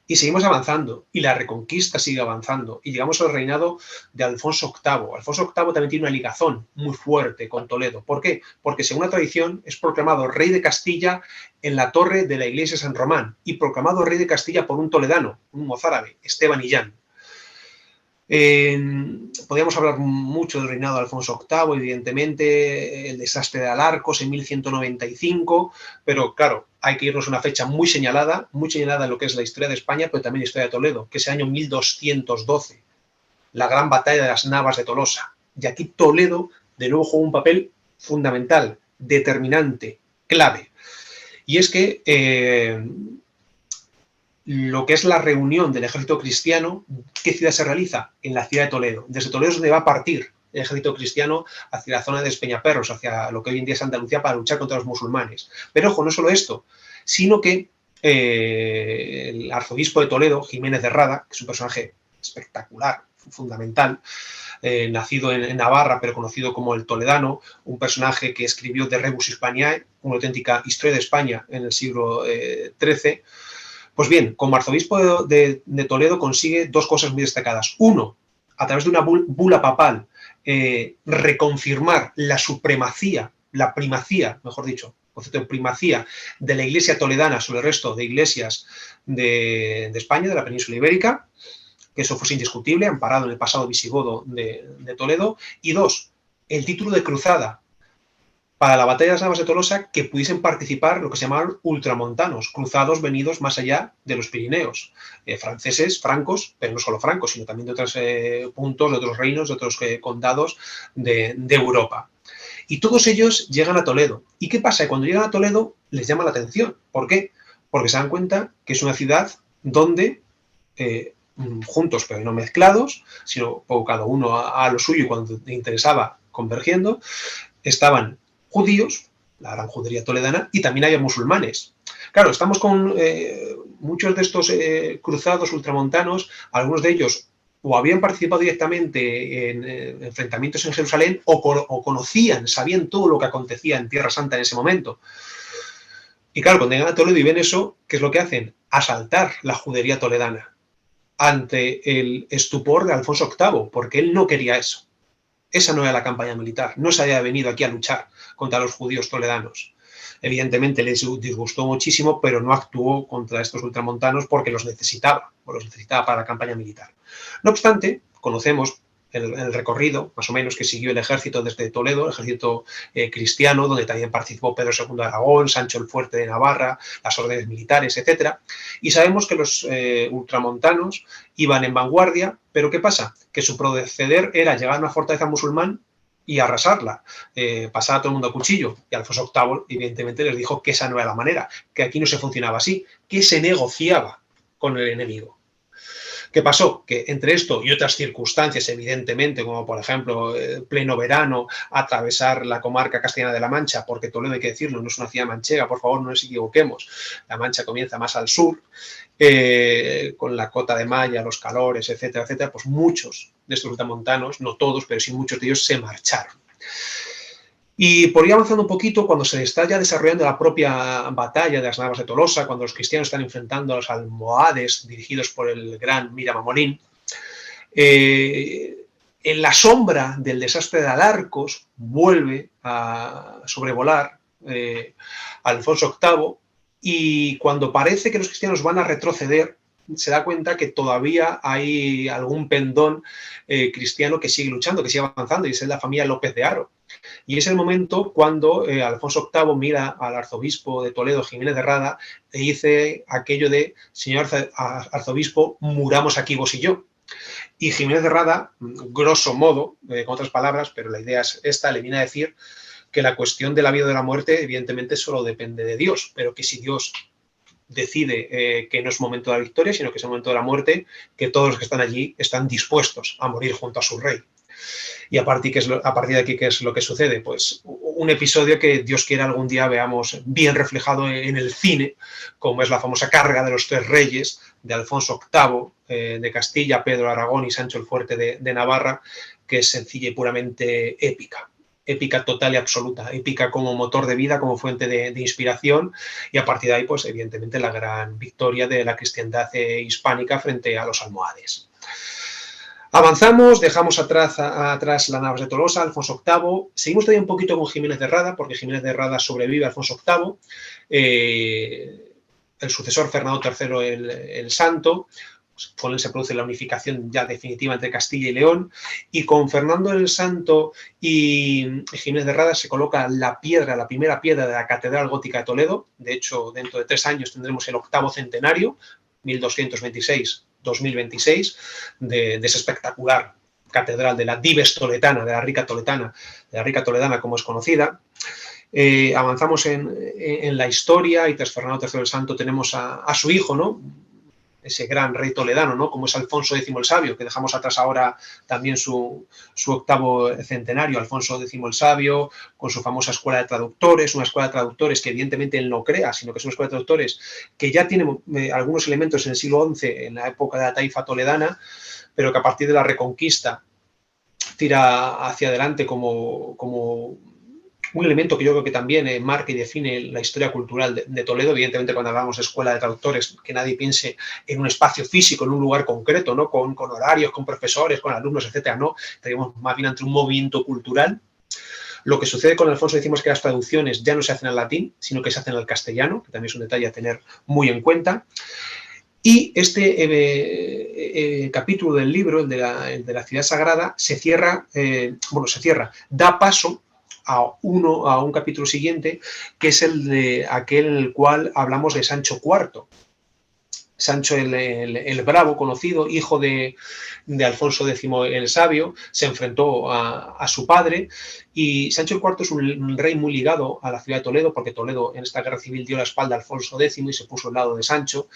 Y seguimos avanzando, y la Reconquista sigue avanzando, y llegamos al reinado de Alfonso VIII. Alfonso VIII también tiene una ligazón muy fuerte con Toledo. ¿Por qué? Porque según la tradición es proclamado rey de Castilla en la torre de la iglesia de San Román, y proclamado rey de Castilla por un toledano, un mozárabe, Esteban Illán. Podríamos hablar mucho del reinado de Alfonso VIII, evidentemente, el desastre de Alarcos en 1195, pero claro, hay que irnos a una fecha muy señalada en lo que es la historia de España, pero también la historia de Toledo, que es el año 1212, la gran batalla de las Navas de Tolosa. Y aquí Toledo de nuevo juega un papel fundamental, determinante, clave. Y es que lo que es la reunión del ejército cristiano, ¿qué ciudad se realiza? En la ciudad de Toledo. Desde Toledo es donde va a partir el ejército cristiano hacia la zona de Despeñaperros, hacia lo que hoy en día es Andalucía, para luchar contra los musulmanes. Pero ojo, no solo esto, sino que el arzobispo de Toledo, Jiménez de Rada, que es un personaje espectacular, fundamental, nacido en Navarra, pero conocido como el Toledano, un personaje que escribió De Rebus Hispaniae, una auténtica historia de España en el siglo XIII. Pues bien, como arzobispo de Toledo consigue dos cosas muy destacadas. Uno, a través de una bula papal, reconfirmar la supremacía, la primacía, mejor dicho, concepto de primacía de la iglesia toledana sobre el resto de iglesias de España, de la península ibérica, que eso fuese indiscutible, amparado en el pasado visigodo de Toledo. Y dos, el título de cruzada para la batalla de las Navas de Tolosa, que pudiesen participar lo que se llamaban ultramontanos, cruzados venidos más allá de los Pirineos, franceses, francos, pero no solo francos, sino también de otros puntos, de otros reinos, de otros condados de Europa. Y todos ellos llegan a Toledo. ¿Y qué pasa? Cuando llegan a Toledo les llama la atención. ¿Por qué? Porque se dan cuenta que es una ciudad donde, juntos pero no mezclados, sino cada uno a lo suyo y cuando te interesaba convergiendo, estaban judíos, la gran judería toledana, y también había musulmanes. Claro, estamos con muchos de estos cruzados ultramontanos, algunos de ellos o habían participado directamente en enfrentamientos en Jerusalén o conocían, sabían todo lo que acontecía en Tierra Santa en ese momento. Y claro, cuando llegan a Toledo y ven eso, ¿qué es lo que hacen? Asaltar la judería toledana ante el estupor de Alfonso VIII, porque él no quería eso. Esa no era la campaña militar, no se había venido aquí a luchar contra los judíos toledanos. Evidentemente les disgustó muchísimo, pero no actuó contra estos ultramontanos porque los necesitaba para la campaña militar. No obstante, conocemos el recorrido, más o menos, que siguió el ejército desde Toledo, el ejército cristiano, donde también participó Pedro II de Aragón, Sancho el Fuerte de Navarra, las órdenes militares, etc. Y sabemos que los ultramontanos iban en vanguardia, pero ¿qué pasa? Que su proceder era llegar a una fortaleza musulmán y arrasarla, pasar a todo el mundo a cuchillo. Y Alfonso VIII, evidentemente, les dijo que esa no era la manera, que aquí no se funcionaba así, que se negociaba con el enemigo. ¿Qué pasó? Que entre esto y otras circunstancias, evidentemente, como por ejemplo, pleno verano, atravesar la comarca castellana de la Mancha, porque Toledo, hay que decirlo, no es una ciudad manchega, por favor, no nos equivoquemos. La Mancha comienza más al sur, con la cota de malla, los calores, etcétera, etcétera, pues muchos de estos ultramontanos, no todos, pero sí muchos de ellos se marcharon. Y por ir avanzando un poquito, cuando se está ya desarrollando la propia batalla de las Navas de Tolosa, cuando los cristianos están enfrentando a los almohades dirigidos por el gran Miramamolín, en la sombra del desastre de Alarcos vuelve a sobrevolar Alfonso VIII, y cuando parece que los cristianos van a retroceder, se da cuenta que todavía hay algún pendón cristiano que sigue luchando, que sigue avanzando, y es la familia López de Haro. Y es el momento cuando Alfonso VIII mira al arzobispo de Toledo, Jiménez de Rada, e dice aquello de: señor arzobispo, muramos aquí vos y yo. Y Jiménez de Rada, grosso modo, con otras palabras, pero la idea es esta, le viene a decir que la cuestión de la vida o de la muerte evidentemente solo depende de Dios, pero que si Dios decide que no es momento de la victoria, sino que es el momento de la muerte, que todos los que están allí están dispuestos a morir junto a su rey. Y a partir de aquí, ¿qué es lo que sucede? Pues un episodio que Dios quiera algún día veamos bien reflejado en el cine, como es la famosa carga de los tres reyes de Alfonso VIII de Castilla, Pedro Aragón y Sancho el Fuerte de Navarra, que es sencilla y puramente épica. Épica total y absoluta, épica como motor de vida, como fuente de inspiración, y a partir de ahí, pues evidentemente la gran victoria de la cristiandad hispánica frente a los almohades. Avanzamos, dejamos atrás la Navas de Tolosa, Alfonso VIII, seguimos todavía un poquito con Jiménez de Rada, porque Jiménez de Rada sobrevive a Alfonso VIII, el sucesor Fernando III el Santo. Con él se produce la unificación ya definitiva entre Castilla y León, y con Fernando el Santo y Jiménez de Rada se coloca la primera piedra de la Catedral Gótica de Toledo. De hecho, dentro de 3 años tendremos el 8º centenario, 1226-2026, de esa espectacular catedral de la Dives Toledana, de la rica toledana como es conocida. Avanzamos en la historia, y tras Fernando III el Santo tenemos a su hijo, ¿no?, ese gran rey toledano, ¿no?, como es Alfonso X el Sabio, que dejamos atrás ahora también su 8º centenario, Alfonso X el Sabio, con su famosa escuela de traductores, una escuela de traductores que evidentemente él no crea, sino que es una escuela de traductores que ya tiene algunos elementos en el siglo XI, en la época de la taifa toledana, pero que a partir de la Reconquista tira hacia adelante como un elemento que yo creo que también marca y define la historia cultural de Toledo. Evidentemente, cuando hablamos de escuela de traductores, que nadie piense en un espacio físico, en un lugar concreto, ¿no?, con horarios, con profesores, con alumnos, etcétera, no. Tenemos más bien ante un movimiento cultural. Lo que sucede con Alfonso decimos que las traducciones ya no se hacen al latín, sino que se hacen al castellano, que también es un detalle a tener muy en cuenta. Y este capítulo del libro, el de la ciudad sagrada, da paso a un capítulo siguiente, que es el de aquel en el cual hablamos de Sancho IV. Sancho el Bravo, conocido, hijo de Alfonso X el Sabio, se enfrentó a su padre, y Sancho IV es un rey muy ligado a la ciudad de Toledo, porque Toledo en esta guerra civil dio la espalda a Alfonso X y se puso al lado de Sancho.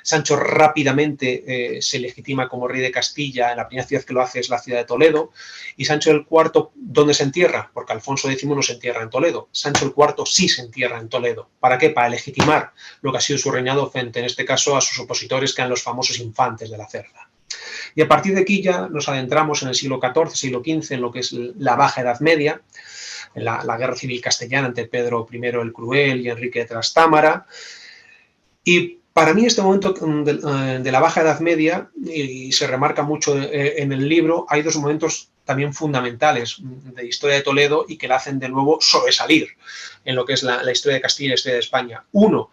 Sancho rápidamente se legitima como rey de Castilla. La primera ciudad que lo hace es la ciudad de Toledo. Y Sancho el IV, ¿dónde se entierra? Porque Alfonso X no se entierra en Toledo. Sancho el IV sí se entierra en Toledo. ¿Para qué? Para legitimar lo que ha sido su reinado frente, en este caso, a sus opositores, que eran los famosos infantes de la Cerda. Y a partir de aquí ya nos adentramos en el siglo XIV, siglo XV, en lo que es la Baja Edad Media, en la guerra civil castellana entre Pedro I el Cruel y Enrique de Trastámara. Y para mí este momento de la Baja Edad Media, y se remarca mucho en el libro, hay 2 momentos también fundamentales de historia de Toledo y que la hacen de nuevo sobresalir en lo que es la historia de Castilla y la historia de España. Uno,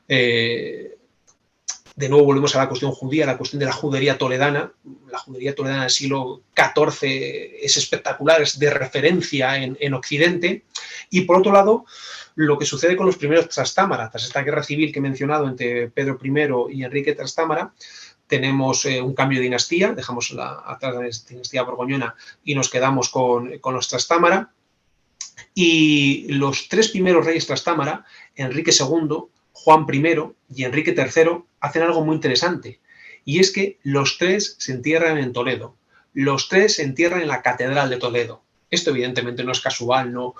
de nuevo volvemos a la cuestión judía, la cuestión de la judería toledana. La judería toledana del siglo XIV es espectacular, es de referencia en Occidente. Y por otro lado, lo que sucede con los primeros Trastámara, tras esta guerra civil que he mencionado entre Pedro I y Enrique Trastámara, tenemos un cambio de dinastía, dejamos atrás la dinastía borgoñona y nos quedamos con los Trastámara. Y los 3 primeros reyes Trastámara, Enrique II, Juan I y Enrique III, hacen algo muy interesante, y es que los 3 se entierran en Toledo, los 3 se entierran en la Catedral de Toledo. Esto evidentemente no es casual, no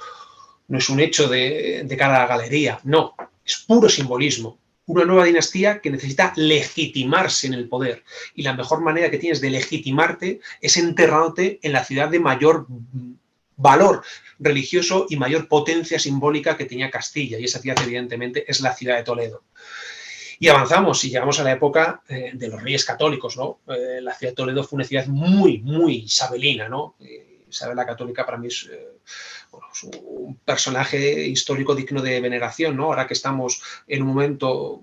es un hecho de cara a la galería, no, es puro simbolismo. Una nueva dinastía que necesita legitimarse en el poder, y la mejor manera que tienes de legitimarte es enterrándote en la ciudad de mayor valor religioso y mayor potencia simbólica que tenía Castilla, y esa ciudad evidentemente es la ciudad de Toledo. Y avanzamos y llegamos a la época de los reyes católicos, ¿no? La ciudad de Toledo fue una ciudad muy, muy isabelina, ¿no? Isabel la Católica para mí es un personaje histórico digno de veneración, ¿no? Ahora que estamos en un momento,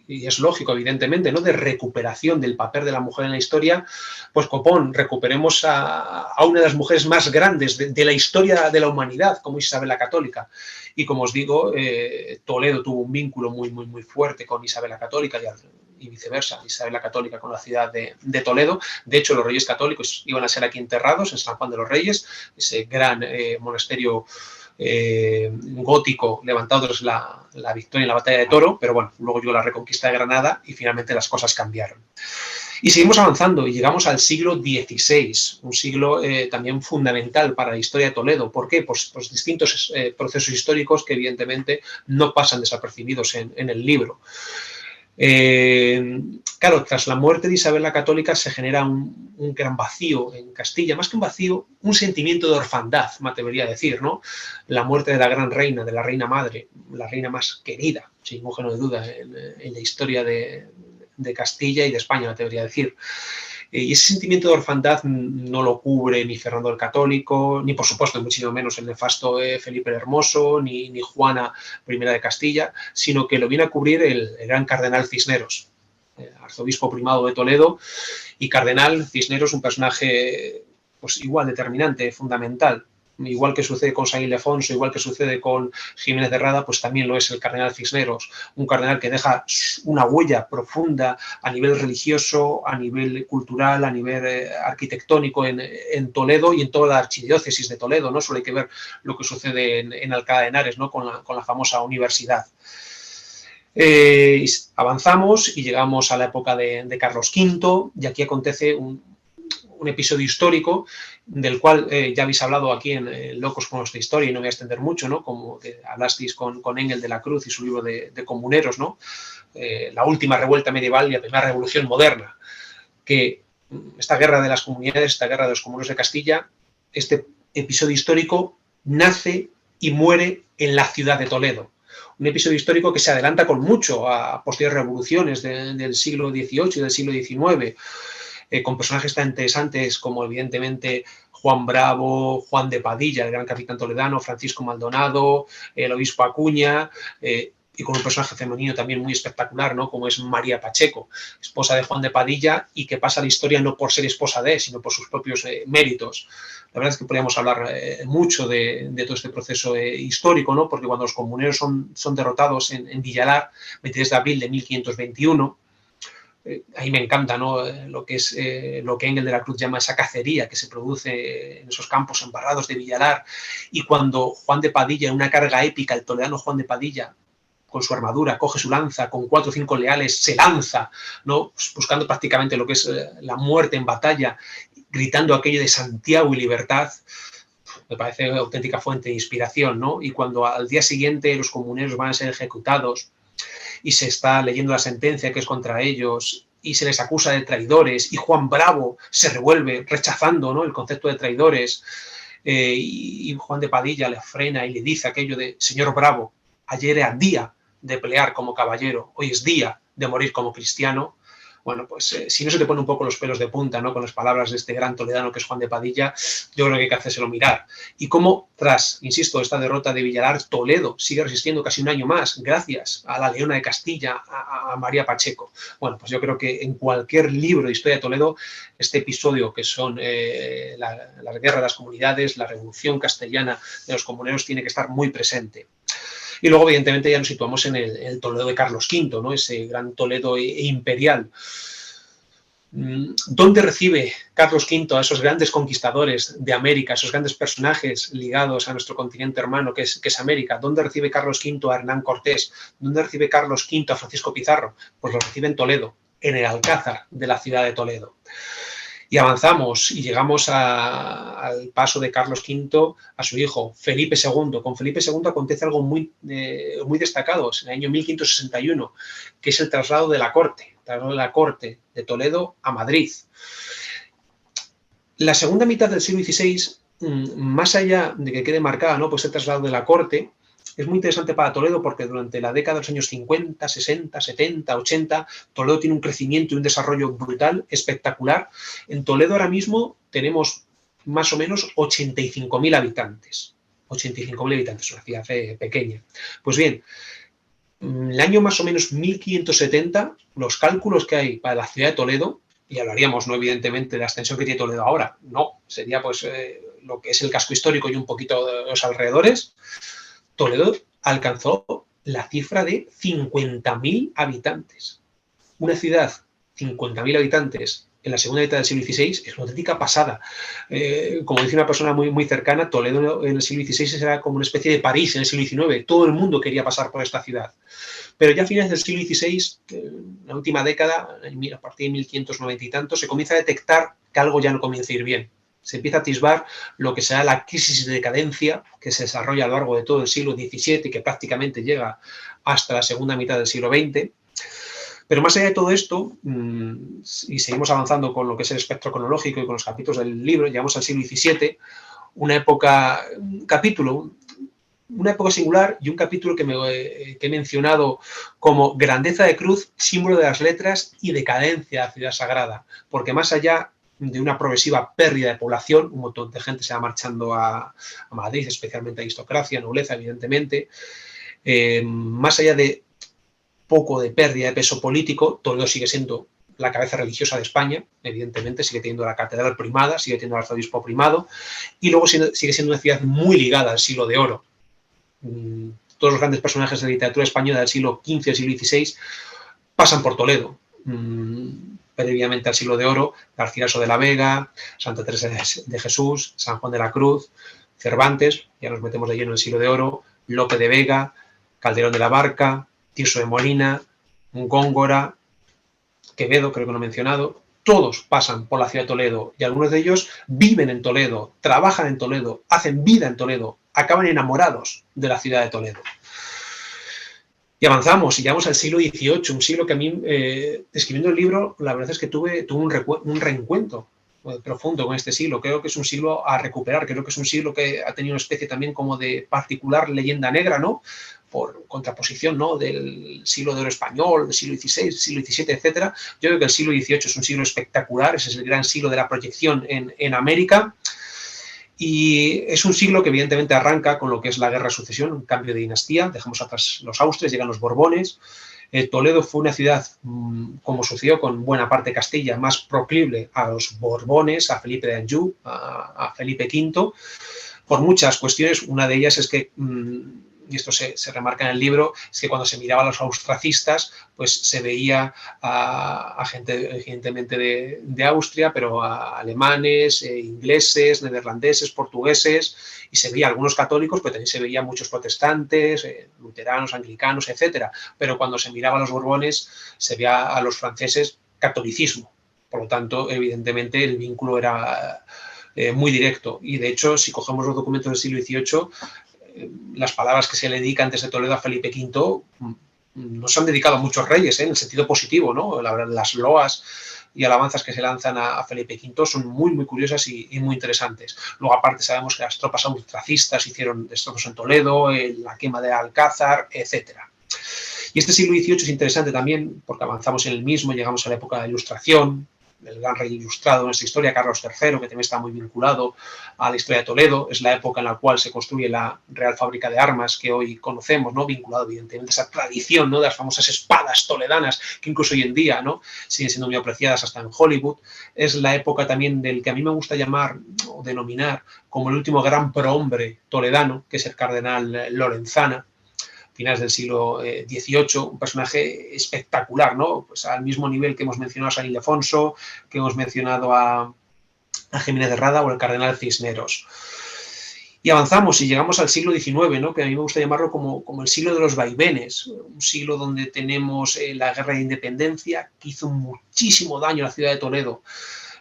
y es lógico, evidentemente, ¿no?, de recuperación del papel de la mujer en la historia, pues copón, recuperemos a una de las mujeres más grandes de la historia de la humanidad, como Isabel la Católica. Y como os digo, Toledo tuvo un vínculo muy, muy, muy fuerte con Isabel la Católica y viceversa, Isabel la Católica con la ciudad de Toledo. De hecho, los reyes católicos iban a ser aquí enterrados en San Juan de los Reyes, ese gran monasterio gótico levantado tras la victoria en la batalla de Toro, pero bueno, luego llegó la reconquista de Granada y finalmente las cosas cambiaron. Y seguimos avanzando y llegamos al siglo XVI, un siglo también fundamental para la historia de Toledo. ¿Por qué? Pues distintos procesos históricos que evidentemente no pasan desapercibidos en el libro. Claro, tras la muerte de Isabel la Católica se genera un gran vacío en Castilla, más que un vacío, un sentimiento de orfandad, me atrevería a decir, ¿no? La muerte de la gran reina, de la reina madre, la reina más querida, sin ningún género de duda, en la historia de Castilla y de España, me atrevería a decir. Y ese sentimiento de orfandad no lo cubre ni Fernando el Católico, ni por supuesto, muchísimo menos el nefasto Felipe el Hermoso, ni Juana I de Castilla, sino que lo viene a cubrir el gran cardenal Cisneros, arzobispo primado de Toledo, y cardenal Cisneros, un personaje pues igual determinante, fundamental. Igual que sucede con San Ildefonso, igual que sucede con Jiménez de Rada, pues también lo es el cardenal Cisneros, un cardenal que deja una huella profunda a nivel religioso, a nivel cultural, a nivel arquitectónico en Toledo y en toda la archidiócesis de Toledo, ¿no? Solo hay que ver lo que sucede en Alcalá de Henares, ¿no? con la famosa universidad. Avanzamos y llegamos a la época de Carlos V, y aquí acontece un episodio histórico del cual ya habéis hablado aquí en Locos con nuestra historia y no me voy a extender mucho, ¿no? Como hablasteis con Engel de la Cruz y su libro de Comuneros, ¿no? La última revuelta medieval y la primera revolución moderna, que esta guerra de las comunidades, esta guerra de los comuneros de Castilla, este episodio histórico nace y muere en la ciudad de Toledo. Un episodio histórico que se adelanta con mucho a posteriores revoluciones del siglo XVIII y del siglo XIX, con personajes tan interesantes como evidentemente Juan Bravo, Juan de Padilla, el gran capitán toledano, Francisco Maldonado, el obispo Acuña, y con un personaje femenino también muy espectacular, ¿no? Como es María Pacheco, esposa de Juan de Padilla y que pasa a la historia no por ser esposa de, sino por sus propios méritos. La verdad es que podríamos hablar mucho de todo este proceso histórico, ¿no? Porque cuando los comuneros son derrotados en Villalar, 23 de abril de 1521, ahí me encanta, ¿no? Lo que Engel de la Cruz llama esa cacería que se produce en esos campos embarrados de Villalar, y cuando Juan de Padilla, en una carga épica, el toledano Juan de Padilla, con su armadura, coge su lanza, con 4 o 5 leales, se lanza, ¿no? Buscando prácticamente lo que es la muerte en batalla, gritando aquello de Santiago y libertad. Me parece una auténtica fuente de inspiración, ¿no? Y cuando al día siguiente los comuneros van a ser ejecutados y se está leyendo la sentencia que es contra ellos y se les acusa de traidores, y Juan Bravo se revuelve rechazando, ¿no? El concepto de traidores, y Juan de Padilla le frena y le dice aquello de: señor Bravo, ayer era día de pelear como caballero, hoy es día de morir como cristiano. Bueno, pues si no se te pone un poco los pelos de punta, ¿no? Con las palabras de este gran toledano que es Juan de Padilla, yo creo que hay que hacérselo mirar. Y cómo tras, insisto, esta derrota de Villalar, Toledo sigue resistiendo casi un año más, gracias a la Leona de Castilla, a María Pacheco. Bueno, pues yo creo que en cualquier libro de historia de Toledo, este episodio que son la guerra de las comunidades, la revolución castellana de los comuneros, tiene que estar muy presente. Y luego, evidentemente, ya nos situamos en el Toledo de Carlos V, ¿no? Ese gran Toledo imperial. ¿Dónde recibe Carlos V a esos grandes conquistadores de América, esos grandes personajes ligados a nuestro continente hermano que es América? ¿Dónde recibe Carlos V a Hernán Cortés? ¿Dónde recibe Carlos V a Francisco Pizarro? Pues lo recibe en Toledo, en el Alcázar de la ciudad de Toledo. Y avanzamos y llegamos al paso de Carlos V a su hijo Felipe II. Con Felipe II acontece algo muy destacado en el año 1561, que es el traslado de la corte de Toledo a Madrid. La segunda mitad del siglo XVI, más allá de que quede marcada, ¿no?, pues el traslado de la corte, es muy interesante para Toledo porque durante la década de los años 50, 60, 70, 80, Toledo tiene un crecimiento y un desarrollo brutal, espectacular. En Toledo ahora mismo tenemos más o menos 85.000 habitantes. 85.000 habitantes, una ciudad pequeña. Pues bien, el año más o menos 1570, los cálculos que hay para la ciudad de Toledo, y hablaríamos, no evidentemente, de la extensión que tiene Toledo ahora, no, sería pues lo que es el casco histórico y un poquito de los alrededores. Toledo alcanzó la cifra de 50.000 habitantes. Una ciudad, 50.000 habitantes, en la segunda mitad del siglo XVI es una auténtica pasada. Como dice una persona muy cercana, Toledo en el siglo XVI era como una especie de París en el siglo XIX. Todo el mundo quería pasar por esta ciudad. Pero ya a finales del siglo XVI, la última década, a partir de 1590 y tanto, se comienza a detectar que algo ya no comienza a ir bien. Se empieza a atisbar lo que será la crisis de decadencia que se desarrolla a lo largo de todo el siglo XVII y que prácticamente llega hasta la segunda mitad del siglo XX. Pero más allá de todo esto, y seguimos avanzando con lo que es el espectro cronológico y con los capítulos del libro, llegamos al siglo XVII, una época singular y un capítulo que he mencionado como grandeza de cruz, símbolo de las letras y decadencia de la ciudad sagrada, porque más allá de una progresiva pérdida de población, un montón de gente se va marchando a Madrid, especialmente aristocracia, nobleza, evidentemente, más allá de poco de pérdida de peso político, Toledo sigue siendo la cabeza religiosa de España, evidentemente, sigue teniendo la catedral primada, sigue teniendo el arzobispo primado, y luego sigue siendo una ciudad muy ligada al siglo de oro. Todos los grandes personajes de la literatura española del siglo XV y siglo XVI pasan por Toledo. Previamente al siglo de oro, Garcilaso de la Vega, Santa Teresa de Jesús, San Juan de la Cruz, Cervantes, ya nos metemos de lleno en el siglo de oro, Lope de Vega, Calderón de la Barca, Tirso de Molina, Góngora, Quevedo, creo que lo he mencionado, todos pasan por la ciudad de Toledo y algunos de ellos viven en Toledo, trabajan en Toledo, hacen vida en Toledo, acaban enamorados de la ciudad de Toledo. Y avanzamos y llegamos al siglo XVIII, un siglo que a mí, escribiendo el libro, la verdad es que tuve un reencuentro profundo con este siglo. Creo que es un siglo a recuperar, creo que es un siglo que ha tenido una especie también como de particular leyenda negra, ¿no? Por contraposición, ¿no? Del siglo de oro español, del siglo XVI, siglo XVII, etcétera. Yo creo que el siglo XVIII es un siglo espectacular, ese es el gran siglo de la proyección en América. Y es un siglo que evidentemente arranca con lo que es la guerra de sucesión, un cambio de dinastía, dejamos atrás los Austrias, llegan los Borbones. Toledo fue una ciudad, como sucedió con buena parte de Castilla, más proclive a los Borbones, a Felipe de Anjou, a Felipe V, por muchas cuestiones. Una de ellas es que, y esto se remarca en el libro, es que cuando se miraba a los austracistas, pues se veía a gente evidentemente de Austria, pero a alemanes, ingleses, neerlandeses, portugueses, y se veía algunos católicos, pero también se veía muchos protestantes, luteranos, anglicanos, etcétera. Pero cuando se miraba a los Borbones, se veía a los franceses catolicismo. Por lo tanto, evidentemente, el vínculo era muy directo. Y de hecho, si cogemos los documentos del siglo XVIII, las palabras que se le dedican antes de Toledo a Felipe V no se han dedicado a muchos reyes, en el sentido positivo, ¿no? Las loas y alabanzas que se lanzan a Felipe V son muy curiosas y muy interesantes. Luego, aparte, sabemos que las tropas austracistas hicieron destrozos en Toledo, la quema de Alcázar, etcétera. Y este siglo XVIII es interesante también porque avanzamos en el mismo, llegamos a la época de la Ilustración, el gran rey ilustrado en nuestra historia, Carlos III, que también está muy vinculado a la historia de Toledo. Es la época en la cual se construye la Real Fábrica de Armas que hoy conocemos, ¿no? Vinculado evidentemente a esa tradición, ¿no? De las famosas espadas toledanas, que incluso hoy en día, ¿no? Siguen siendo muy apreciadas hasta en Hollywood. Es la época también del que a mí me gusta llamar o denominar como el último gran prohombre toledano, que es el cardenal Lorenzana, finales del siglo XVIII, un personaje espectacular, ¿no? Pues al mismo nivel que hemos mencionado a San Ildefonso, que hemos mencionado a Jiménez de Rada o el cardenal Cisneros. Y avanzamos y llegamos al siglo XIX, ¿no? Que a mí me gusta llamarlo como el siglo de los vaivenes, un siglo donde tenemos la guerra de independencia, que hizo muchísimo daño a la ciudad de Toledo.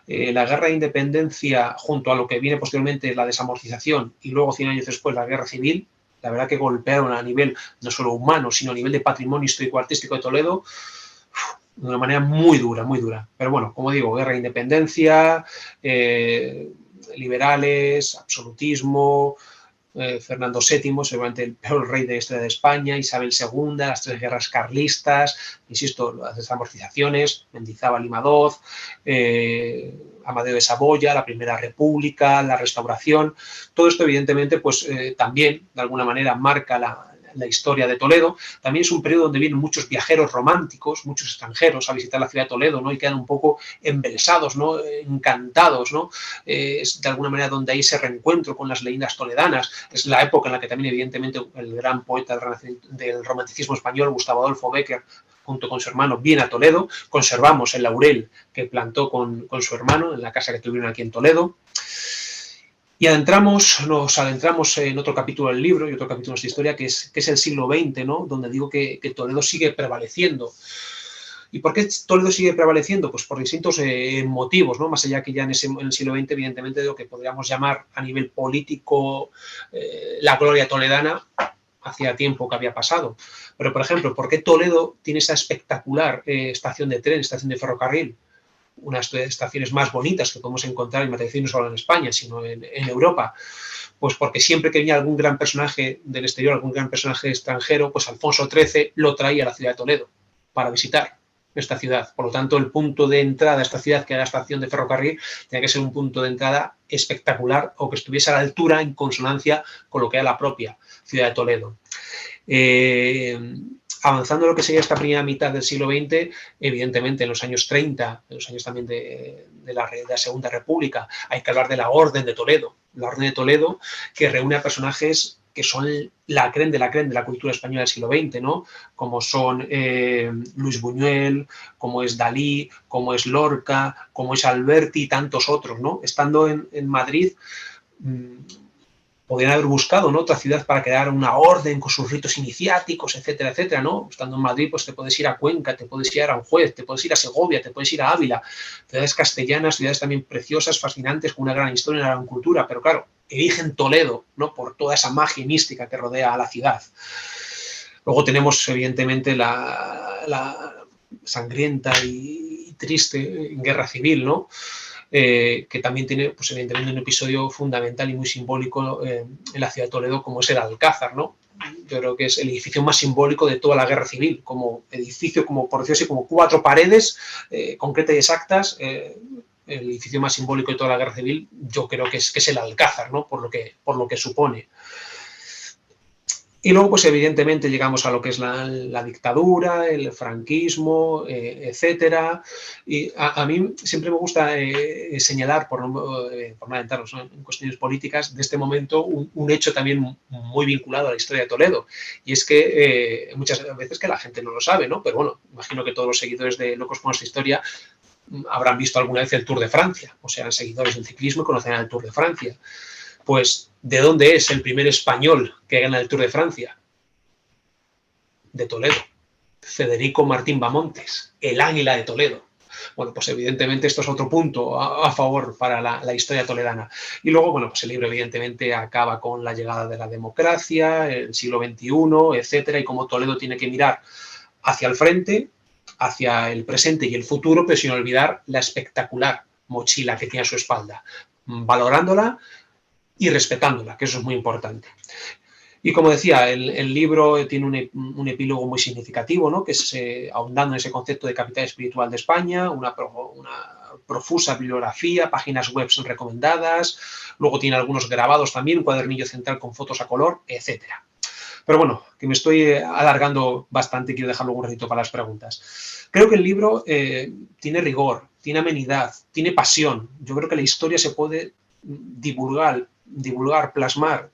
La guerra de independencia, junto a lo que viene posteriormente la desamortización y luego 100 años después la guerra civil, la verdad que golpearon a nivel no solo humano, sino a nivel de patrimonio histórico-artístico de Toledo de una manera muy dura, muy dura. Pero bueno, como digo, guerra de independencia, liberales, absolutismo, Fernando VII, seguramente el peor rey de la historia de España, Isabel II, las tres guerras carlistas, insisto, las desamortizaciones, Mendizábal y Madoz, Amadeo de Saboya, la Primera República, la Restauración. Todo esto, evidentemente, pues también, de alguna manera, marca la historia de Toledo. También es un periodo donde vienen muchos viajeros románticos, muchos extranjeros a visitar la ciudad de Toledo, ¿no? Y quedan un poco embelesados, ¿no? Encantados, ¿no? Es de alguna manera donde hay ese reencuentro con las leyendas toledanas. Es la época en la que también, evidentemente, el gran poeta del romanticismo español, Gustavo Adolfo Bécquer, junto con su hermano, viene a Toledo, conservamos el laurel que plantó con su hermano en la casa que tuvieron aquí en Toledo. Y nos adentramos en otro capítulo del libro y otro capítulo de nuestra historia, que es el siglo XX, ¿no? Donde digo que Toledo sigue prevaleciendo. ¿Y por qué Toledo sigue prevaleciendo? Pues por distintos motivos, ¿no? Más allá que ya en el siglo XX, evidentemente, de lo que podríamos llamar a nivel político la gloria toledana, hacía tiempo que había pasado. Pero, por ejemplo, ¿por qué Toledo tiene esa espectacular estación de tren, estación de ferrocarril? Unas estaciones más bonitas que podemos encontrar, y me decir, no solo en España, sino en Europa. Pues porque siempre que venía algún gran personaje del exterior, algún gran personaje extranjero, pues Alfonso XIII lo traía a la ciudad de Toledo para visitar esta ciudad. Por lo tanto, el punto de entrada a esta ciudad, que era la estación de ferrocarril, tenía que ser un punto de entrada espectacular o que estuviese a la altura, en consonancia con lo que era la propia ciudad de Toledo. Avanzando lo que sería esta primera mitad del siglo XX, evidentemente en los años 30, en los años también de la Segunda República, hay que hablar de la Orden de Toledo. La Orden de Toledo, que reúne a personajes que son la crème de la cultura española del siglo XX, ¿no? Como son Luis Buñuel, como es Dalí, como es Lorca, como es Alberti y tantos otros, ¿no? Estando en Madrid, podrían haber buscado, ¿no?, otra ciudad para crear una orden con sus ritos iniciáticos, etcétera, etcétera, ¿no? Estando en Madrid, pues te puedes ir a Cuenca, te puedes ir a Aranjuez, te puedes ir a Segovia, te puedes ir a Ávila, ciudades castellanas, ciudades también preciosas, fascinantes, con una gran historia y una gran cultura, pero claro, eligen Toledo, ¿no?, por toda esa magia mística que rodea a la ciudad. Luego tenemos, evidentemente, la sangrienta y triste guerra civil, ¿no?, que también tiene, pues, evidentemente, un episodio fundamental y muy simbólico en la ciudad de Toledo, como es el Alcázar, ¿no? Yo creo que es el edificio más simbólico de toda la guerra civil, como edificio, como por decirlo así, como 4 paredes concretas y exactas. El edificio más simbólico de toda la guerra civil, yo creo que es el Alcázar, ¿no?, por lo que supone. Y luego, pues evidentemente, llegamos a lo que es la dictadura, el franquismo, etcétera. Y a mí siempre me gusta señalar, por no adentrarnos, ¿no?, en cuestiones políticas, de este momento un hecho también muy vinculado a la historia de Toledo. Y es que muchas veces que la gente no lo sabe, ¿no? Pero bueno, imagino que todos los seguidores de Locos por nuestra historia habrán visto alguna vez el Tour de Francia, o sean seguidores del ciclismo y conocerán el Tour de Francia. Pues, ¿de dónde es el primer español que gana el Tour de Francia? De Toledo. Federico Martín Bamontes, el Águila de Toledo. Bueno, pues evidentemente esto es otro punto a favor para la historia toledana. Y luego, bueno, pues el libro evidentemente acaba con la llegada de la democracia, el siglo XXI, etcétera, y cómo Toledo tiene que mirar hacia el frente, hacia el presente y el futuro, pero sin olvidar la espectacular mochila que tiene a su espalda, valorándola y respetándola, que eso es muy importante. Y como decía, el libro tiene un epílogo muy significativo, ¿no?, que es ahondando en ese concepto de capital espiritual de España, una profusa bibliografía, páginas web recomendadas, luego tiene algunos grabados también, un cuadernillo central con fotos a color, etcétera. Pero bueno, que me estoy alargando bastante y quiero dejarlo un ratito para las preguntas. Creo que el libro tiene rigor, tiene amenidad, tiene pasión. Yo creo que la historia se puede divulgar, plasmar,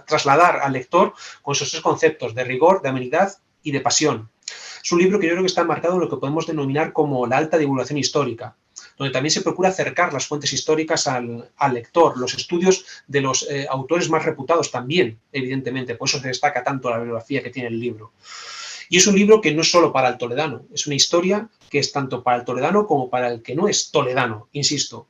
trasladar al lector con esos 3 conceptos de rigor, de amenidad y de pasión. Es un libro que yo creo que está marcado en lo que podemos denominar como la alta divulgación histórica, donde también se procura acercar las fuentes históricas al lector, los estudios de los autores más reputados también, evidentemente, por eso se destaca tanto la bibliografía que tiene el libro. Y es un libro que no es solo para el toledano, es una historia que es tanto para el toledano como para el que no es toledano, insisto.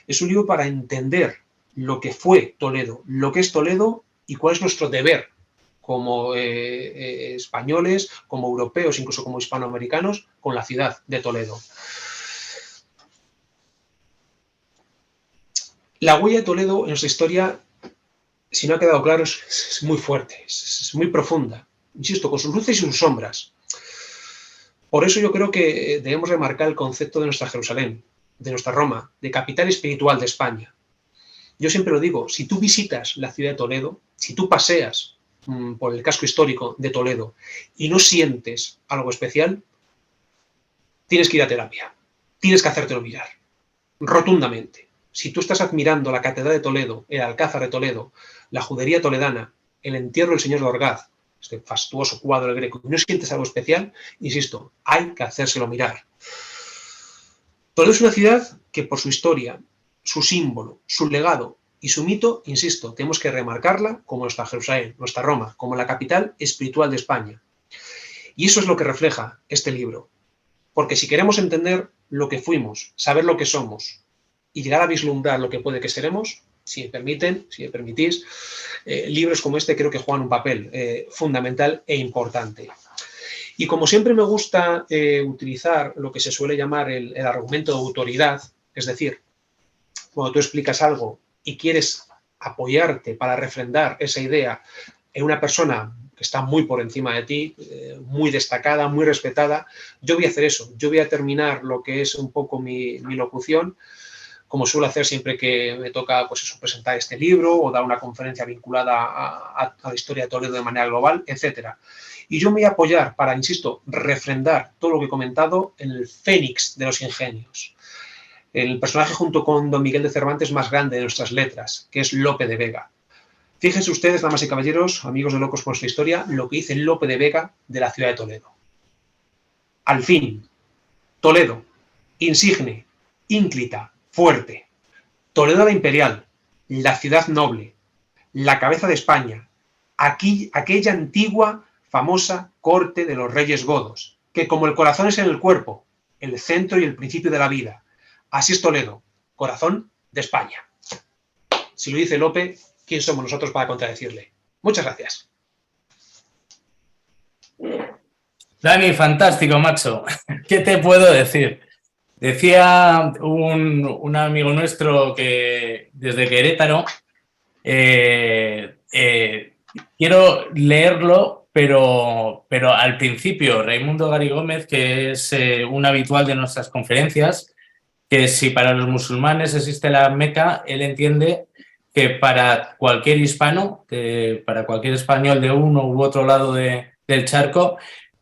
Es un libro para entender lo que fue Toledo, lo que es Toledo y cuál es nuestro deber como españoles, como europeos, incluso como hispanoamericanos, con la ciudad de Toledo. La huella de Toledo en nuestra historia, si no ha quedado claro, es muy fuerte, es muy profunda, insisto, con sus luces y sus sombras. Por eso yo creo que debemos remarcar el concepto de nuestra Jerusalén, de nuestra Roma, de capital espiritual de España. Yo siempre lo digo, si tú visitas la ciudad de Toledo, si tú paseas por el casco histórico de Toledo y no sientes algo especial, tienes que ir a terapia, tienes que hacértelo mirar, rotundamente. Si tú estás admirando la Catedral de Toledo, el Alcázar de Toledo, la judería toledana, el entierro del Señor de Orgaz, este fastuoso cuadro del Greco, y no sientes algo especial, insisto, hay que hacérselo mirar. Toledo es una ciudad que por su historia, su símbolo, su legado y su mito, insisto, tenemos que remarcarla como nuestra Jerusalén, nuestra Roma, como la capital espiritual de España. Y eso es lo que refleja este libro. Porque si queremos entender lo que fuimos, saber lo que somos y llegar a vislumbrar lo que puede que seremos, si me permiten, si me permitís, libros como este creo que juegan un papel fundamental e importante. Y como siempre me gusta utilizar lo que se suele llamar el argumento de autoridad, es decir, cuando tú explicas algo y quieres apoyarte para refrendar esa idea en una persona que está muy por encima de ti, muy destacada, muy respetada, yo voy a hacer eso. Yo voy a terminar lo que es un poco mi locución, como suelo hacer siempre que me toca pues eso, presentar este libro o dar una conferencia vinculada a la historia de Toledo de manera global, etc. Y yo me voy a apoyar para, insisto, refrendar todo lo que he comentado en el Fénix de los Ingenios. El personaje junto con Don Miguel de Cervantes más grande de nuestras letras, que es Lope de Vega. Fíjense ustedes, damas y caballeros, amigos de Locos por nuestra Historia, lo que dice Lope de Vega de la ciudad de Toledo. Al fin, Toledo, insigne, ínclita, fuerte. Toledo la imperial, la ciudad noble, la cabeza de España, aquella antigua, famosa corte de los reyes godos, que como el corazón es en el cuerpo, el centro y el principio de la vida. Así es Toledo, corazón de España. Si lo dice Lope, ¿quién somos nosotros para contradecirle? Muchas gracias. Dani, fantástico, macho. ¿Qué te puedo decir? Decía un amigo nuestro que desde Querétaro, quiero leerlo, pero al principio, Raimundo Gari Gómez, que es un habitual de nuestras conferencias, que si para los musulmanes existe la Meca, él entiende que para cualquier hispano, para cualquier español de uno u otro lado del charco,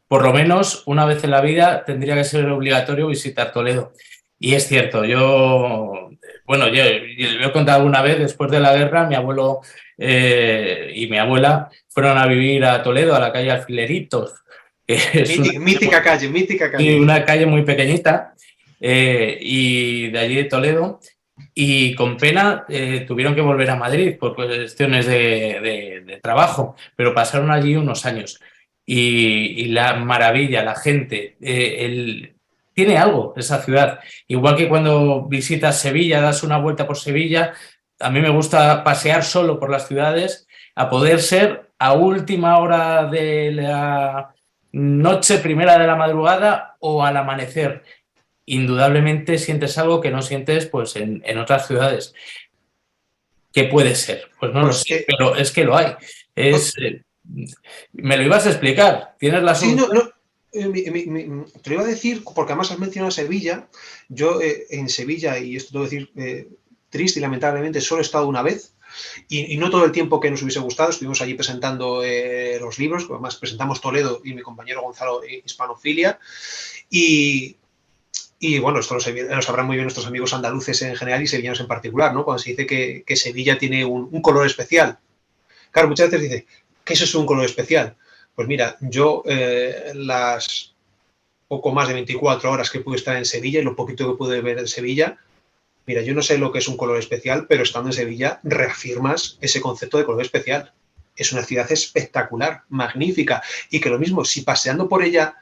por lo menos una vez en la vida tendría que ser obligatorio visitar Toledo. Y es cierto, yo lo he contado alguna vez, después de la guerra, mi abuelo y mi abuela fueron a vivir a Toledo, a la calle Alfileritos. Que es mítica calle. Una calle muy pequeñita, y de allí de Toledo. Y con pena tuvieron que volver a Madrid por cuestiones de trabajo, pero pasaron allí unos años. Y la maravilla, la gente, tiene algo esa ciudad. Igual que cuando visitas Sevilla, das una vuelta por Sevilla, a mí me gusta pasear solo por las ciudades, a poder ser a última hora de la noche, primera de la madrugada o al amanecer. Indudablemente sientes algo que no sientes pues en otras ciudades. ¿Qué puede ser? Pues no lo sé, pero es que lo hay. Me lo ibas a explicar. ¿Tienes la solución? Sí, te lo iba a decir, porque además has mencionado Sevilla. Yo en Sevilla, y esto tengo que decir triste y lamentablemente, solo he estado una vez. Y no todo el tiempo que nos hubiese gustado. Estuvimos allí presentando los libros, además presentamos Toledo y mi compañero Gonzalo Hispanofilia. Y bueno, esto lo sabrán muy bien nuestros amigos andaluces en general y sevillanos en particular, ¿no? Cuando se dice que Sevilla tiene un color especial. Claro, muchas veces dice, ¿qué es eso un color especial? Pues mira, yo las poco más de 24 horas que pude estar en Sevilla y lo poquito que pude ver en Sevilla, mira, yo no sé lo que es un color especial, pero estando en Sevilla reafirmas ese concepto de color especial. Es una ciudad espectacular, magnífica, y que lo mismo, si paseando por ella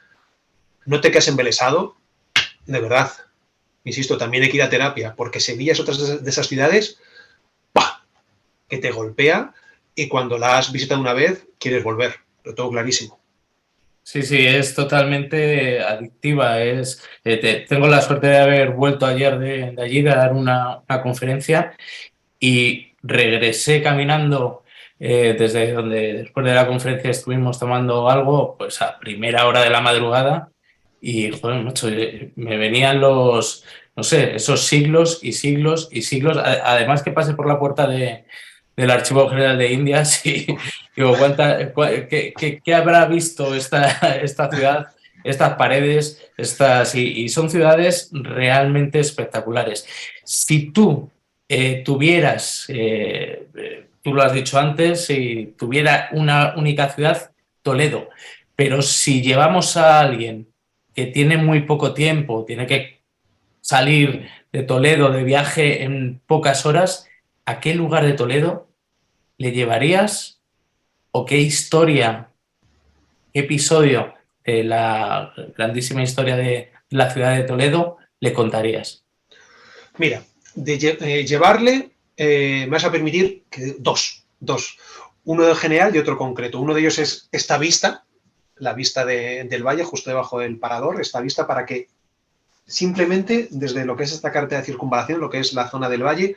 no te quedas embelesado, de verdad, insisto, también hay que ir a terapia, porque Sevilla es otra de esas ciudades ¡pah!, que te golpea y cuando la has visitado una vez quieres volver, lo tengo clarísimo. Sí, es totalmente adictiva. Tengo la suerte de haber vuelto ayer de allí de dar una conferencia y regresé caminando desde donde después de la conferencia estuvimos tomando algo, pues a primera hora de la madrugada. Y, joder, macho, me venían no sé, esos siglos y siglos y siglos. Además que pasé por la puerta del Archivo General de Indias y digo, ¿qué habrá visto esta ciudad, estas paredes, y son ciudades realmente espectaculares. Si tú tuvieras, tú lo has dicho antes, si tuviera una única ciudad, Toledo. Pero si llevamos a alguien que tiene muy poco tiempo, tiene que salir de Toledo de viaje en pocas horas, ¿a qué lugar de Toledo le llevarías o qué historia, qué episodio de la grandísima historia de la ciudad de Toledo le contarías? Mira, llevarle, me vas a permitir que dos. Uno de general y otro concreto. Uno de ellos es esta vista, la vista del valle, justo debajo del parador, esta vista para que simplemente desde lo que es esta carretera de circunvalación, lo que es la zona del valle,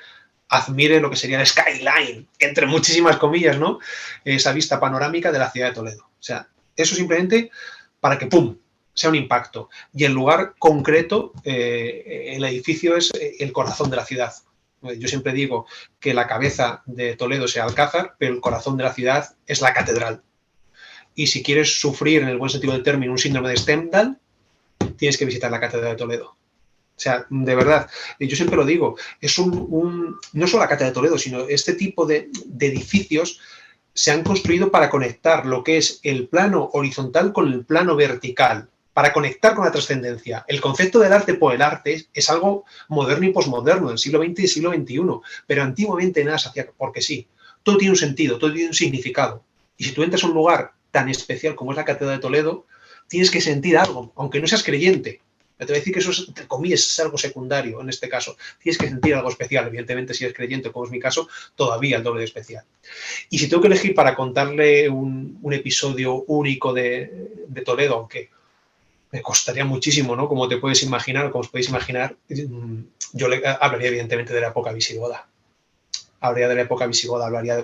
admire lo que sería el skyline, entre muchísimas comillas, ¿no? Esa vista panorámica de la ciudad de Toledo. O sea, eso simplemente para que, ¡pum!, sea un impacto. Y el lugar concreto, el edificio es el corazón de la ciudad. Yo siempre digo que la cabeza de Toledo es el Alcázar, pero el corazón de la ciudad es la catedral. Y si quieres sufrir, en el buen sentido del término, un síndrome de Stendhal, tienes que visitar la catedral de Toledo. O sea, de verdad, yo siempre lo digo, es no solo la Catedral de Toledo, sino este tipo de edificios se han construido para conectar lo que es el plano horizontal con el plano vertical, para conectar con la trascendencia. El concepto del arte por el arte es algo moderno y posmoderno, del siglo XX y del siglo XXI, pero antiguamente nada se hacía porque sí. Todo tiene un sentido, todo tiene un significado. Y si tú entras a un lugar tan especial como es la Catedral de Toledo, tienes que sentir algo, aunque no seas creyente. Te voy a decir que eso es, entre comillas, es algo secundario en este caso. Tienes que sentir algo especial. Evidentemente, si eres creyente, como es mi caso, todavía el doble de especial. Y si tengo que elegir para contarle un episodio único de Toledo, aunque me costaría muchísimo, ¿no? Como te puedes imaginar, como os podéis imaginar, yo hablaría evidentemente de la época visigoda. Hablaría de la época visigoda, hablaría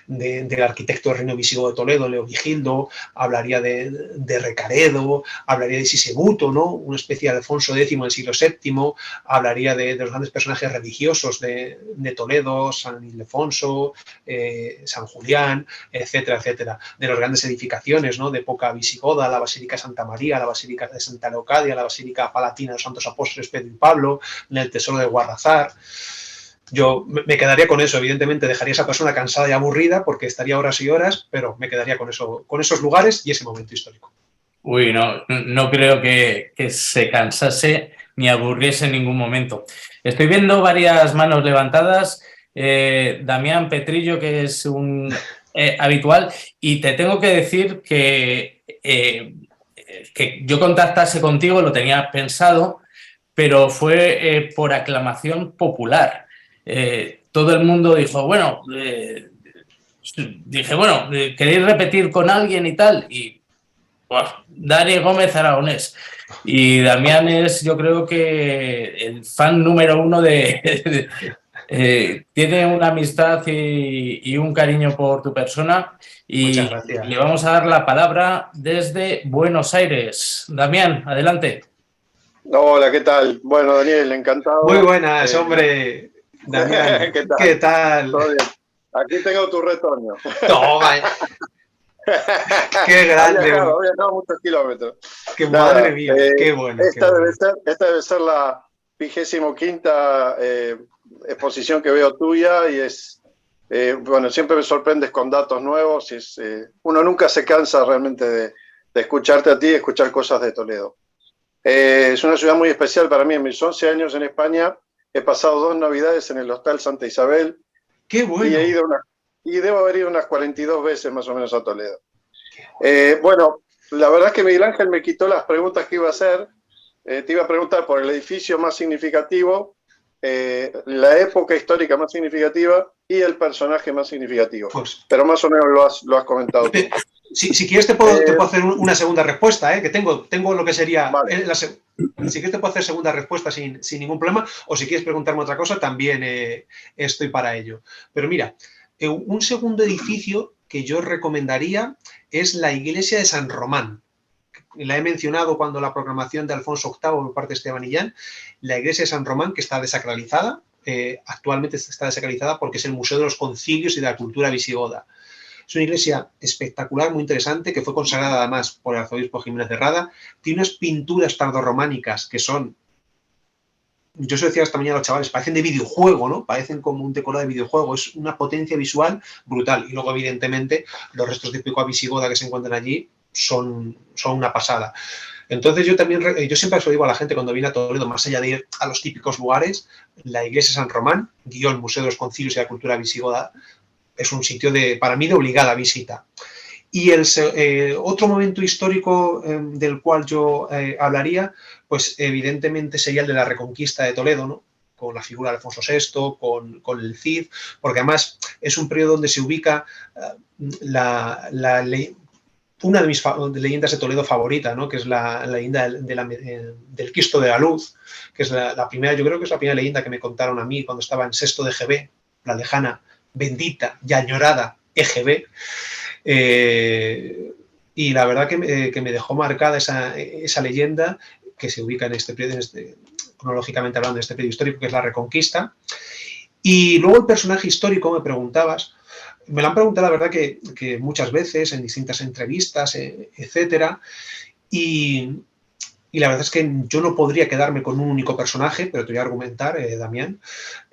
del arquitecto del reino visigodo de Toledo, Leovigildo, hablaría de Recaredo, hablaría de Sisebuto, ¿no? Una especie de Alfonso X del siglo VII, hablaría de los grandes personajes religiosos de Toledo, San Ildefonso, San Julián, etcétera, etcétera, de las grandes edificaciones, ¿no? De época visigoda, la Basílica de Santa María, la Basílica de Santa Leocadia, la Basílica Palatina de los Santos Apóstoles Pedro y Pablo, en el Tesoro de Guarrazar. Yo me quedaría con eso, evidentemente dejaría a esa persona cansada y aburrida porque estaría horas y horas, pero me quedaría con eso, con esos lugares y ese momento histórico. Uy, no creo que se cansase ni aburriese en ningún momento. Estoy viendo varias manos levantadas. Damián Petrillo, que es un habitual, y te tengo que decir que yo contactase contigo, lo tenía pensado, pero fue por aclamación popular. Todo el mundo dijo, bueno, ¿queréis repetir con alguien y tal? Y Dani Gómez Aragonés. Y Damián es, yo creo que el fan número uno tiene una amistad y un cariño por tu persona. Y muchas gracias. Le vamos a dar la palabra desde Buenos Aires. Damián, adelante. Hola, ¿qué tal? Bueno, Daniel, encantado. Muy buenas, hombre. Damián, ¿qué tal? Todo bien. Aquí tengo tu retoño. Toma. Qué grande. Había viajado muchos kilómetros. Qué madre mía, qué bueno. Esta debe ser la 25ª exposición que veo tuya y es, bueno, siempre me sorprendes con datos nuevos. Uno nunca se cansa realmente de escucharte a ti y escuchar cosas de Toledo. Es una ciudad muy especial para mí. En mis 11 años en España he pasado 2 Navidades en el Hostal Santa Isabel. ¡Qué bueno! Y debo haber ido unas 42 veces más o menos a Toledo. Bueno, la verdad es que Miguel Ángel me quitó las preguntas que iba a hacer. Te iba a preguntar por el edificio más significativo, la época histórica más significativa y el personaje más significativo. Pero más o menos lo has comentado tú. Si quieres te puedo hacer una segunda respuesta, que tengo lo que sería... Vale. Si quieres te puedo hacer segunda respuesta sin ningún problema, o si quieres preguntarme otra cosa, también estoy para ello. Pero mira, un segundo edificio que yo recomendaría es la iglesia de San Román. La he mencionado cuando la proclamación de Alfonso VIII por parte de Esteban Illán. La iglesia de San Román, que está desacralizada, actualmente está desacralizada porque es el Museo de los Concilios y de la Cultura Visigoda. Es una iglesia espectacular, muy interesante, que fue consagrada además por el arzobispo Jiménez de Rada. Tiene unas pinturas tardorrománicas que son yo se lo decía esta mañana a los chavales, parecen de videojuego, ¿no? Parecen como un decorado de videojuego, es una potencia visual brutal. Y luego, evidentemente, los restos de pico visigoda que se encuentran allí son una pasada. Entonces yo siempre se lo digo a la gente cuando viene a Toledo, más allá de ir a los típicos lugares, la iglesia de San Román, _ Museo de los Concilios y la Cultura Visigoda, es un sitio para mí de obligada visita. Y otro momento histórico del cual yo hablaría, pues evidentemente sería el de la Reconquista de Toledo, ¿no? Con la figura de Alfonso VI, con el Cid, porque además es un periodo donde se ubica una de mis leyendas de Toledo favorita, ¿no? Que es la leyenda del Cristo de la Luz, que es la primera, yo creo que es la primera leyenda que me contaron a mí cuando estaba en sexto de EGB, la lejana, bendita y añorada EGB. Y la verdad que me dejó marcada esa leyenda que se ubica en este periodo, cronológicamente hablando, de este periodo histórico, que es la Reconquista. Y luego el personaje histórico, me preguntabas, me lo han preguntado, la verdad, que muchas veces en distintas entrevistas, etcétera, y la verdad es que yo no podría quedarme con un único personaje, pero te voy a argumentar, Damián.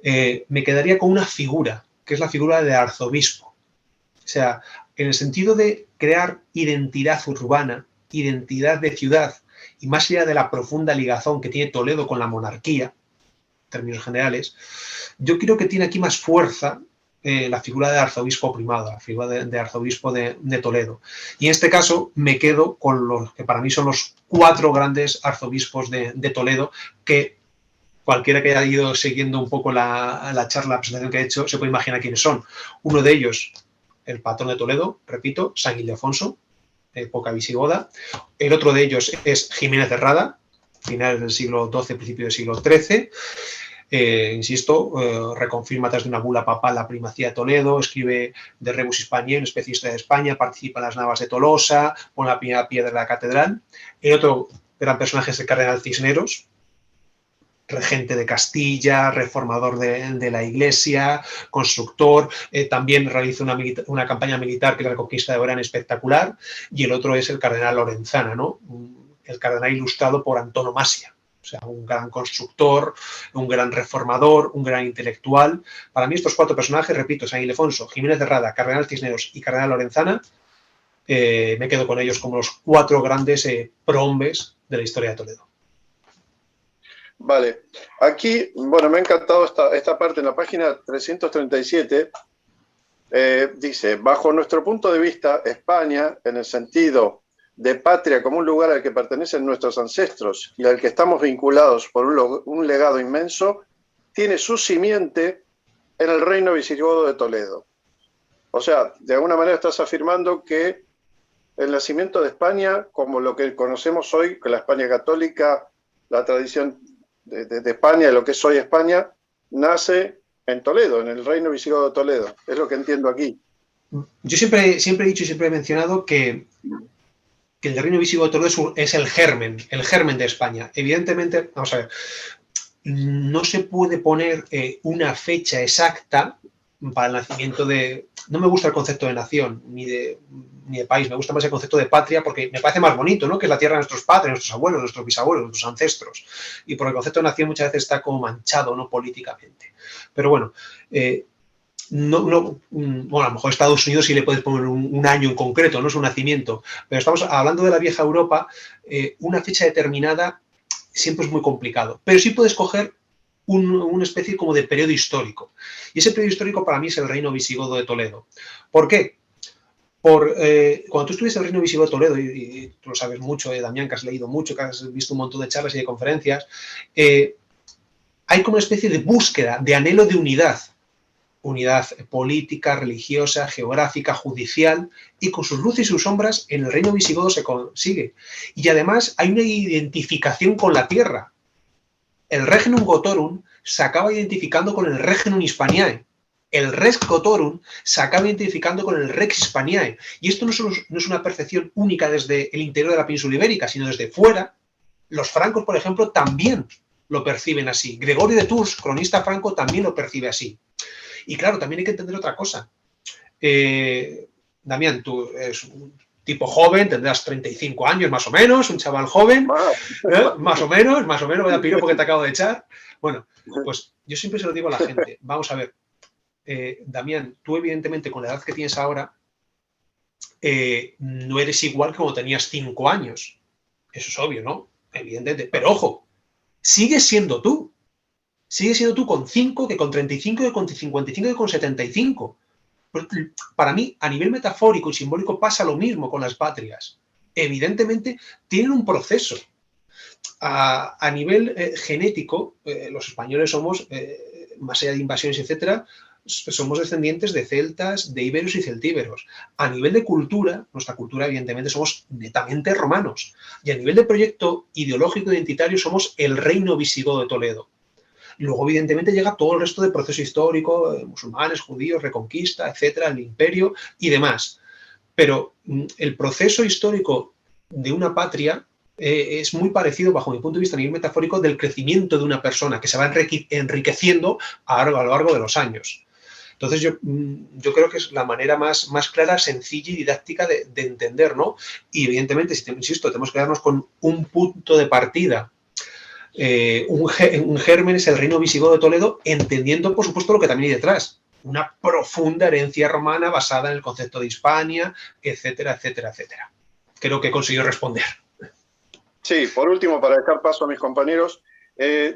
Me quedaría con una figura, que es la figura del arzobispo. O sea, en el sentido de crear identidad urbana, identidad de ciudad, y más allá de la profunda ligazón que tiene Toledo con la monarquía, en términos generales, yo creo que tiene aquí más fuerza la figura de arzobispo primado, la figura de arzobispo de Toledo. Y en este caso me quedo con los que para mí son los 4 grandes arzobispos de Toledo, que cualquiera que haya ido siguiendo un poco la charla, la presentación que he hecho, se puede imaginar quiénes son. Uno de ellos, el patrón de Toledo, repito, San Ildefonso, época visigoda. El otro de ellos es Jiménez de Rada, finales del siglo XII, principio del siglo XIII. Insisto, reconfirma a través de una bula papal la primacía de Toledo, escribe de Rebus Hispaniae, una especie de historia de España, participa en las Navas de Tolosa, pone la primera piedra de la catedral. El otro gran personaje es el cardenal Cisneros, regente de Castilla, reformador de la iglesia, constructor, también realiza una campaña militar que es la conquista de Orán espectacular, y el otro es el cardenal Lorenzana, ¿no? El cardenal ilustrado por antonomasia. O sea, un gran constructor, un gran reformador, un gran intelectual. Para mí estos 4 personajes, repito, San Ildefonso, Jiménez de Rada, cardenal Cisneros y cardenal Lorenzana, me quedo con ellos como los 4 grandes prohombres de la historia de Toledo. Vale, aquí, bueno, me ha encantado esta parte en la página 337. Dice, bajo nuestro punto de vista, España, en el sentido de patria como un lugar al que pertenecen nuestros ancestros y al que estamos vinculados por un legado inmenso, tiene su simiente en el reino visigodo de Toledo. O sea, de alguna manera estás afirmando que el nacimiento de España, como lo que conocemos hoy, que la España católica, la tradición de España, lo que es hoy España, nace en Toledo, en el reino visigodo de Toledo. Es lo que entiendo aquí. Yo siempre he dicho y siempre he mencionado que el reino visigodo de Toledo es el germen de España. Evidentemente, vamos a ver, no se puede poner una fecha exacta para el nacimiento de... No me gusta el concepto de nación, ni de país, me gusta más el concepto de patria porque me parece más bonito, ¿no? Que es la tierra de nuestros padres, nuestros abuelos, nuestros bisabuelos, nuestros ancestros. Y por el concepto de nación muchas veces está como manchado, ¿no? Políticamente. Pero bueno, bueno, a lo mejor Estados Unidos sí le puedes poner un año en concreto, no su nacimiento, pero estamos hablando de la vieja Europa, una fecha determinada siempre es muy complicado, pero sí puedes coger una especie como de periodo histórico. Y ese periodo histórico para mí es el reino visigodo de Toledo. ¿Por qué? Cuando tú estuviste en el reino visigodo de Toledo, y tú lo sabes mucho, Damián, que has leído mucho, que has visto un montón de charlas y de conferencias, hay como una especie de búsqueda, de anhelo de unidad política, religiosa, geográfica, judicial, y con sus luces y sus sombras en el reino visigodo se consigue. Y además hay una identificación con la tierra. El Regnum Gotorum se acaba identificando con el Regnum Hispaniae. El Rex Gotorum se acaba identificando con el Rex Hispaniae. Y esto no es una percepción única desde el interior de la península ibérica, sino desde fuera. Los francos, por ejemplo, también lo perciben así. Gregorio de Tours, cronista franco, también lo percibe así. Y claro, también hay que entender otra cosa. Damián, tú tipo joven, tendrás 35 años más o menos, un chaval joven, más o menos, vaya piropo que te acabo de echar. Bueno, pues yo siempre se lo digo a la gente, vamos a ver, Damián, tú evidentemente con la edad que tienes ahora, no eres igual que cuando tenías 5 años. Eso es obvio, ¿no? Evidentemente. Pero ojo, sigues siendo tú. Sigues siendo tú con 5, que con 35, que con 55, que con 75. Para mí, a nivel metafórico y simbólico, pasa lo mismo con las patrias. Evidentemente, tienen un proceso. A nivel genético, los españoles somos, más allá de invasiones, etcétera, somos descendientes de celtas, de íberos y celtíberos. A nivel de cultura, nuestra cultura, evidentemente, somos netamente romanos. Y a nivel de proyecto ideológico identitario, somos el reino visigodo de Toledo. Luego, evidentemente, llega todo el resto del proceso histórico, musulmanes, judíos, reconquista, etcétera, el imperio y demás. Pero el proceso histórico de una patria es muy parecido, bajo mi punto de vista, a nivel metafórico, del crecimiento de una persona que se va enriqueciendo a lo largo de los años. Entonces, yo creo que es la manera más clara, sencilla y didáctica de entender, ¿no? Y, evidentemente, insisto, tenemos que darnos con un punto de partida. Un germen es el reino visigodo de Toledo, entendiendo, por supuesto, lo que también hay detrás. Una profunda herencia romana basada en el concepto de Hispania, etcétera, etcétera, etcétera. Creo que he conseguido responder. Sí, por último, para dejar paso a mis compañeros,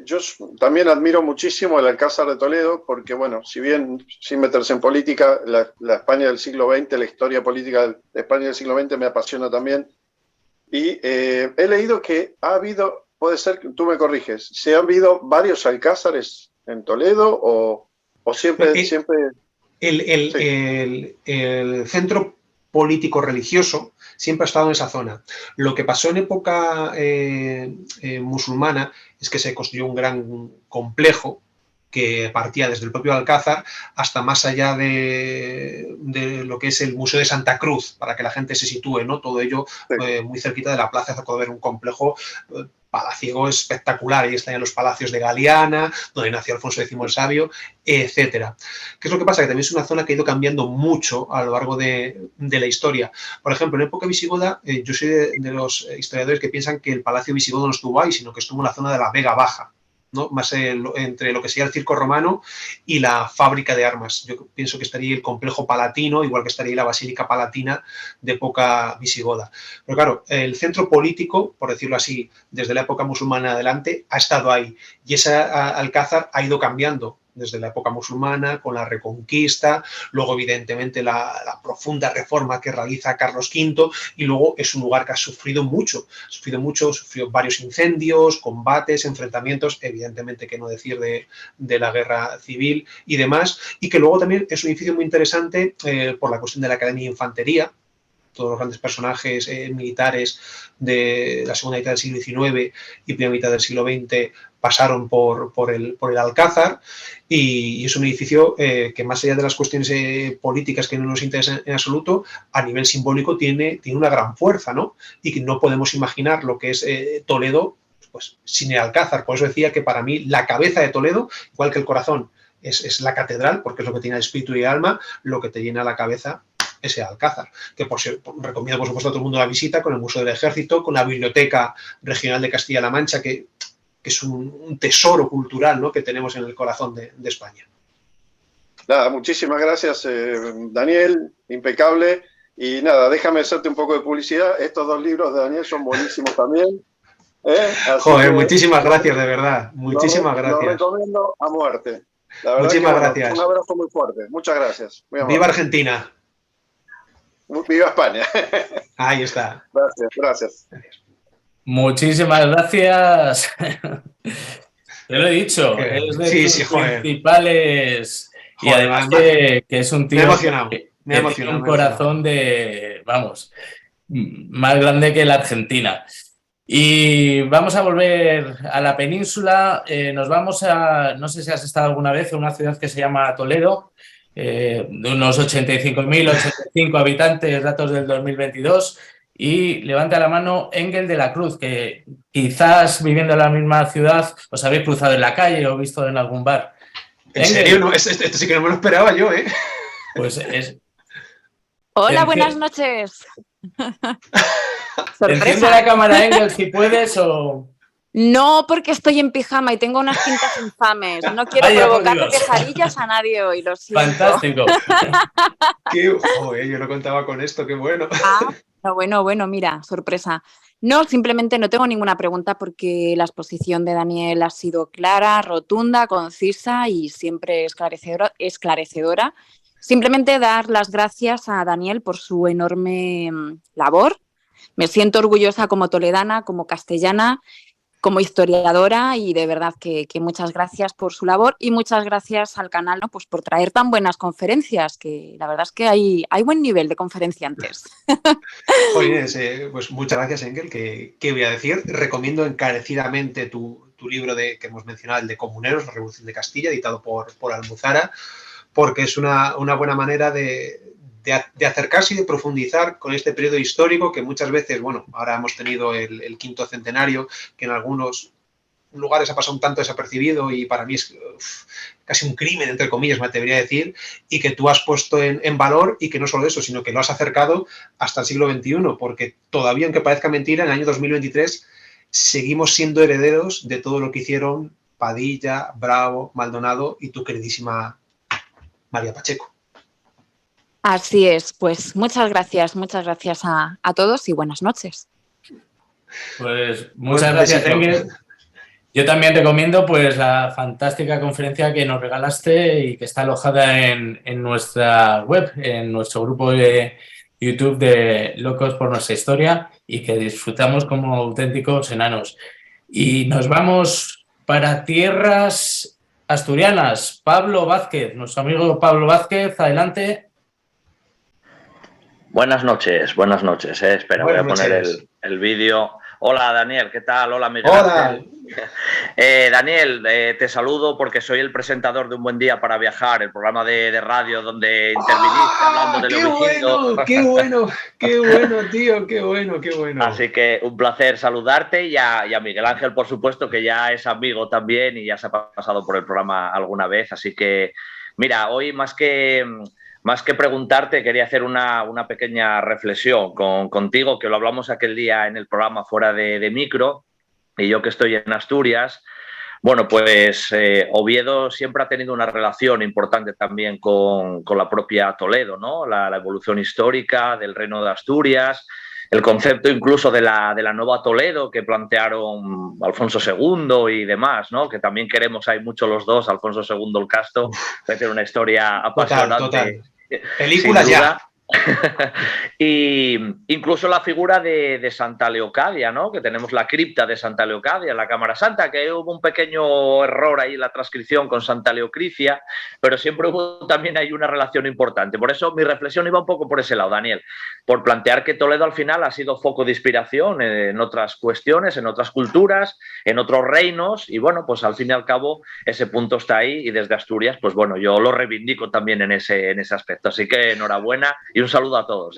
yo también admiro muchísimo el Alcázar de Toledo, porque, bueno, si bien sin meterse en política, la España del siglo XX, la historia política de España del siglo XX me apasiona también. Y he leído que ha habido, puede ser que tú me corriges, ¿se han habido varios alcázares en Toledo o siempre... El centro político-religioso siempre ha estado en esa zona. Lo que pasó en época musulmana es que se construyó un gran complejo que partía desde el propio Alcázar hasta más allá de lo que es el Museo de Santa Cruz, para que la gente se sitúe, ¿no? Todo ello muy cerquita de la plaza, se puede ver un complejo palaciego espectacular. Ahí están los palacios de Galiana, donde nació Alfonso X el Sabio, etcétera. ¿Qué es lo que pasa? Que también es una zona que ha ido cambiando mucho a lo largo de la historia. Por ejemplo, en época visigoda, yo soy de los historiadores que piensan que el palacio visigodo no estuvo ahí, sino que estuvo en la zona de la Vega Baja, ¿no? Más entre lo que sería el circo romano y la fábrica de armas. Yo pienso que estaría el complejo palatino, igual que estaría la basílica palatina de época visigoda. Pero claro, el centro político, por decirlo así, desde la época musulmana adelante, ha estado ahí. Y ese Alcázar ha ido cambiando desde la época musulmana, con la Reconquista, luego evidentemente la profunda reforma que realiza Carlos V, y luego es un lugar que ha sufrido sufrió varios incendios, combates, enfrentamientos, evidentemente que no decir de la guerra civil y demás, y que luego también es un edificio muy interesante por la cuestión de la Academia de Infantería. Todos los grandes personajes militares de la segunda mitad del siglo XIX y primera mitad del siglo XX pasaron por el Alcázar, y es un edificio que, más allá de las cuestiones políticas que no nos interesan en absoluto, a nivel simbólico tiene una gran fuerza, ¿no? Y que no podemos imaginar lo que es Toledo pues sin el Alcázar. Por eso decía que para mí la cabeza de Toledo, igual que el corazón es la catedral, porque es lo que tiene el espíritu y el alma, lo que te llena la cabeza ese Alcázar, que recomiendo, por supuesto, a todo el mundo la visita, con el Museo del Ejército, con la Biblioteca Regional de Castilla-La Mancha, que es un tesoro cultural, ¿no?, que tenemos en el corazón de España. Nada, muchísimas gracias, Daniel, impecable. Y nada, déjame hacerte un poco de publicidad. Estos 2 libros de Daniel son buenísimos también. Joder, muchísimas gracias, de verdad. Muchísimas gracias. Lo recomiendo a muerte. La verdad muchísimas gracias. Un abrazo muy fuerte. Muchas gracias. Viva Argentina. Viva España. Ahí está. Gracias. Muchísimas gracias. Te lo he dicho, es de tus principales. Joder, y además que es un tío que tiene un corazón de, vamos, más grande que la Argentina. Y vamos a volver a la península. Nos vamos a, no sé si has estado alguna vez en una ciudad que se llama Toledo, de unos 85.085 habitantes, datos del 2022, y levanta la mano Engel de la Cruz, que quizás viviendo en la misma ciudad os habéis cruzado en la calle o visto en algún bar. ¿En serio? No, esto sí que no me lo esperaba yo, ¿eh? Pues es... Hola, buenas noches. Enciende la cámara, Engel, si puedes, o... No, porque estoy en pijama y tengo unas pintas infames. No quiero Vaya, por provocar Dios. pesadillas a nadie hoy, lo siento. Fantástico. Joder, yo no contaba con esto, qué bueno. Bueno, mira, sorpresa. No, simplemente no tengo ninguna pregunta porque la exposición de Daniel ha sido clara, rotunda, concisa y siempre esclarecedora. Simplemente dar las gracias a Daniel por su enorme labor. Me siento orgullosa como toledana, como castellana, como historiadora y de verdad que muchas gracias por su labor y muchas gracias al canal, ¿no? Pues por traer tan buenas conferencias, que la verdad es que hay buen nivel de conferenciantes. Oye, pues muchas gracias, Engel. ¿Qué voy a decir? Recomiendo encarecidamente tu libro que hemos mencionado, el de Comuneros, la Revolución de Castilla, editado por Almuzara, porque es una buena manera de acercarse y de profundizar con este periodo histórico que muchas veces, bueno, ahora hemos tenido el quinto centenario, que en algunos lugares ha pasado un tanto desapercibido y para mí es casi un crimen, entre comillas, me atrevería a decir, y que tú has puesto en valor y que no solo eso, sino que lo has acercado hasta el siglo XXI, porque todavía, aunque parezca mentira, en el año 2023 seguimos siendo herederos de todo lo que hicieron Padilla, Bravo, Maldonado y tu queridísima María Pacheco. Así es, pues muchas gracias a todos y buenas noches. Pues muchas gracias, Engel. Yo también recomiendo pues la fantástica conferencia que nos regalaste y que está alojada en nuestra web, en nuestro grupo de YouTube de Locos por Nuestra Historia y que disfrutamos como auténticos enanos. Y nos vamos para tierras asturianas. Pablo Vázquez, nuestro amigo Pablo Vázquez, adelante. Buenas noches. Espera, voy a poner el vídeo. Hola, Daniel, ¿qué tal? Hola, Miguel. Hola. Daniel, te saludo porque soy el presentador de Un Buen Día para Viajar, el programa de radio donde interviniste hablando de lo vikingo. ¡Qué bueno, tío! ¡Qué bueno! Así que un placer saludarte y a Miguel Ángel, por supuesto, que ya es amigo también y ya se ha pasado por el programa alguna vez. Así que, mira, hoy más que preguntarte, quería hacer una pequeña reflexión contigo, que lo hablamos aquel día en el programa fuera de micro, y yo que estoy en Asturias, bueno, pues Oviedo siempre ha tenido una relación importante también con la propia Toledo, ¿no? La evolución histórica del Reino de Asturias, el concepto incluso de la nueva Toledo que plantearon Alfonso II y demás, ¿no? Que también queremos, hay mucho los dos, Alfonso II el Casto, que tiene una historia apasionante. Total. Película ya. Y incluso la figura de Santa Leocadia, ¿no? Que tenemos la cripta de Santa Leocadia en la Cámara Santa, que hubo un pequeño error ahí en la transcripción con Santa Leocricia, pero siempre hubo también hay una relación importante. Por eso mi reflexión iba un poco por ese lado, Daniel, por plantear que Toledo al final ha sido foco de inspiración en otras cuestiones, en otras culturas, en otros reinos, y bueno, pues al fin y al cabo ese punto está ahí y desde Asturias, pues bueno, yo lo reivindico también en ese aspecto. Así que enhorabuena y un saludo a todos.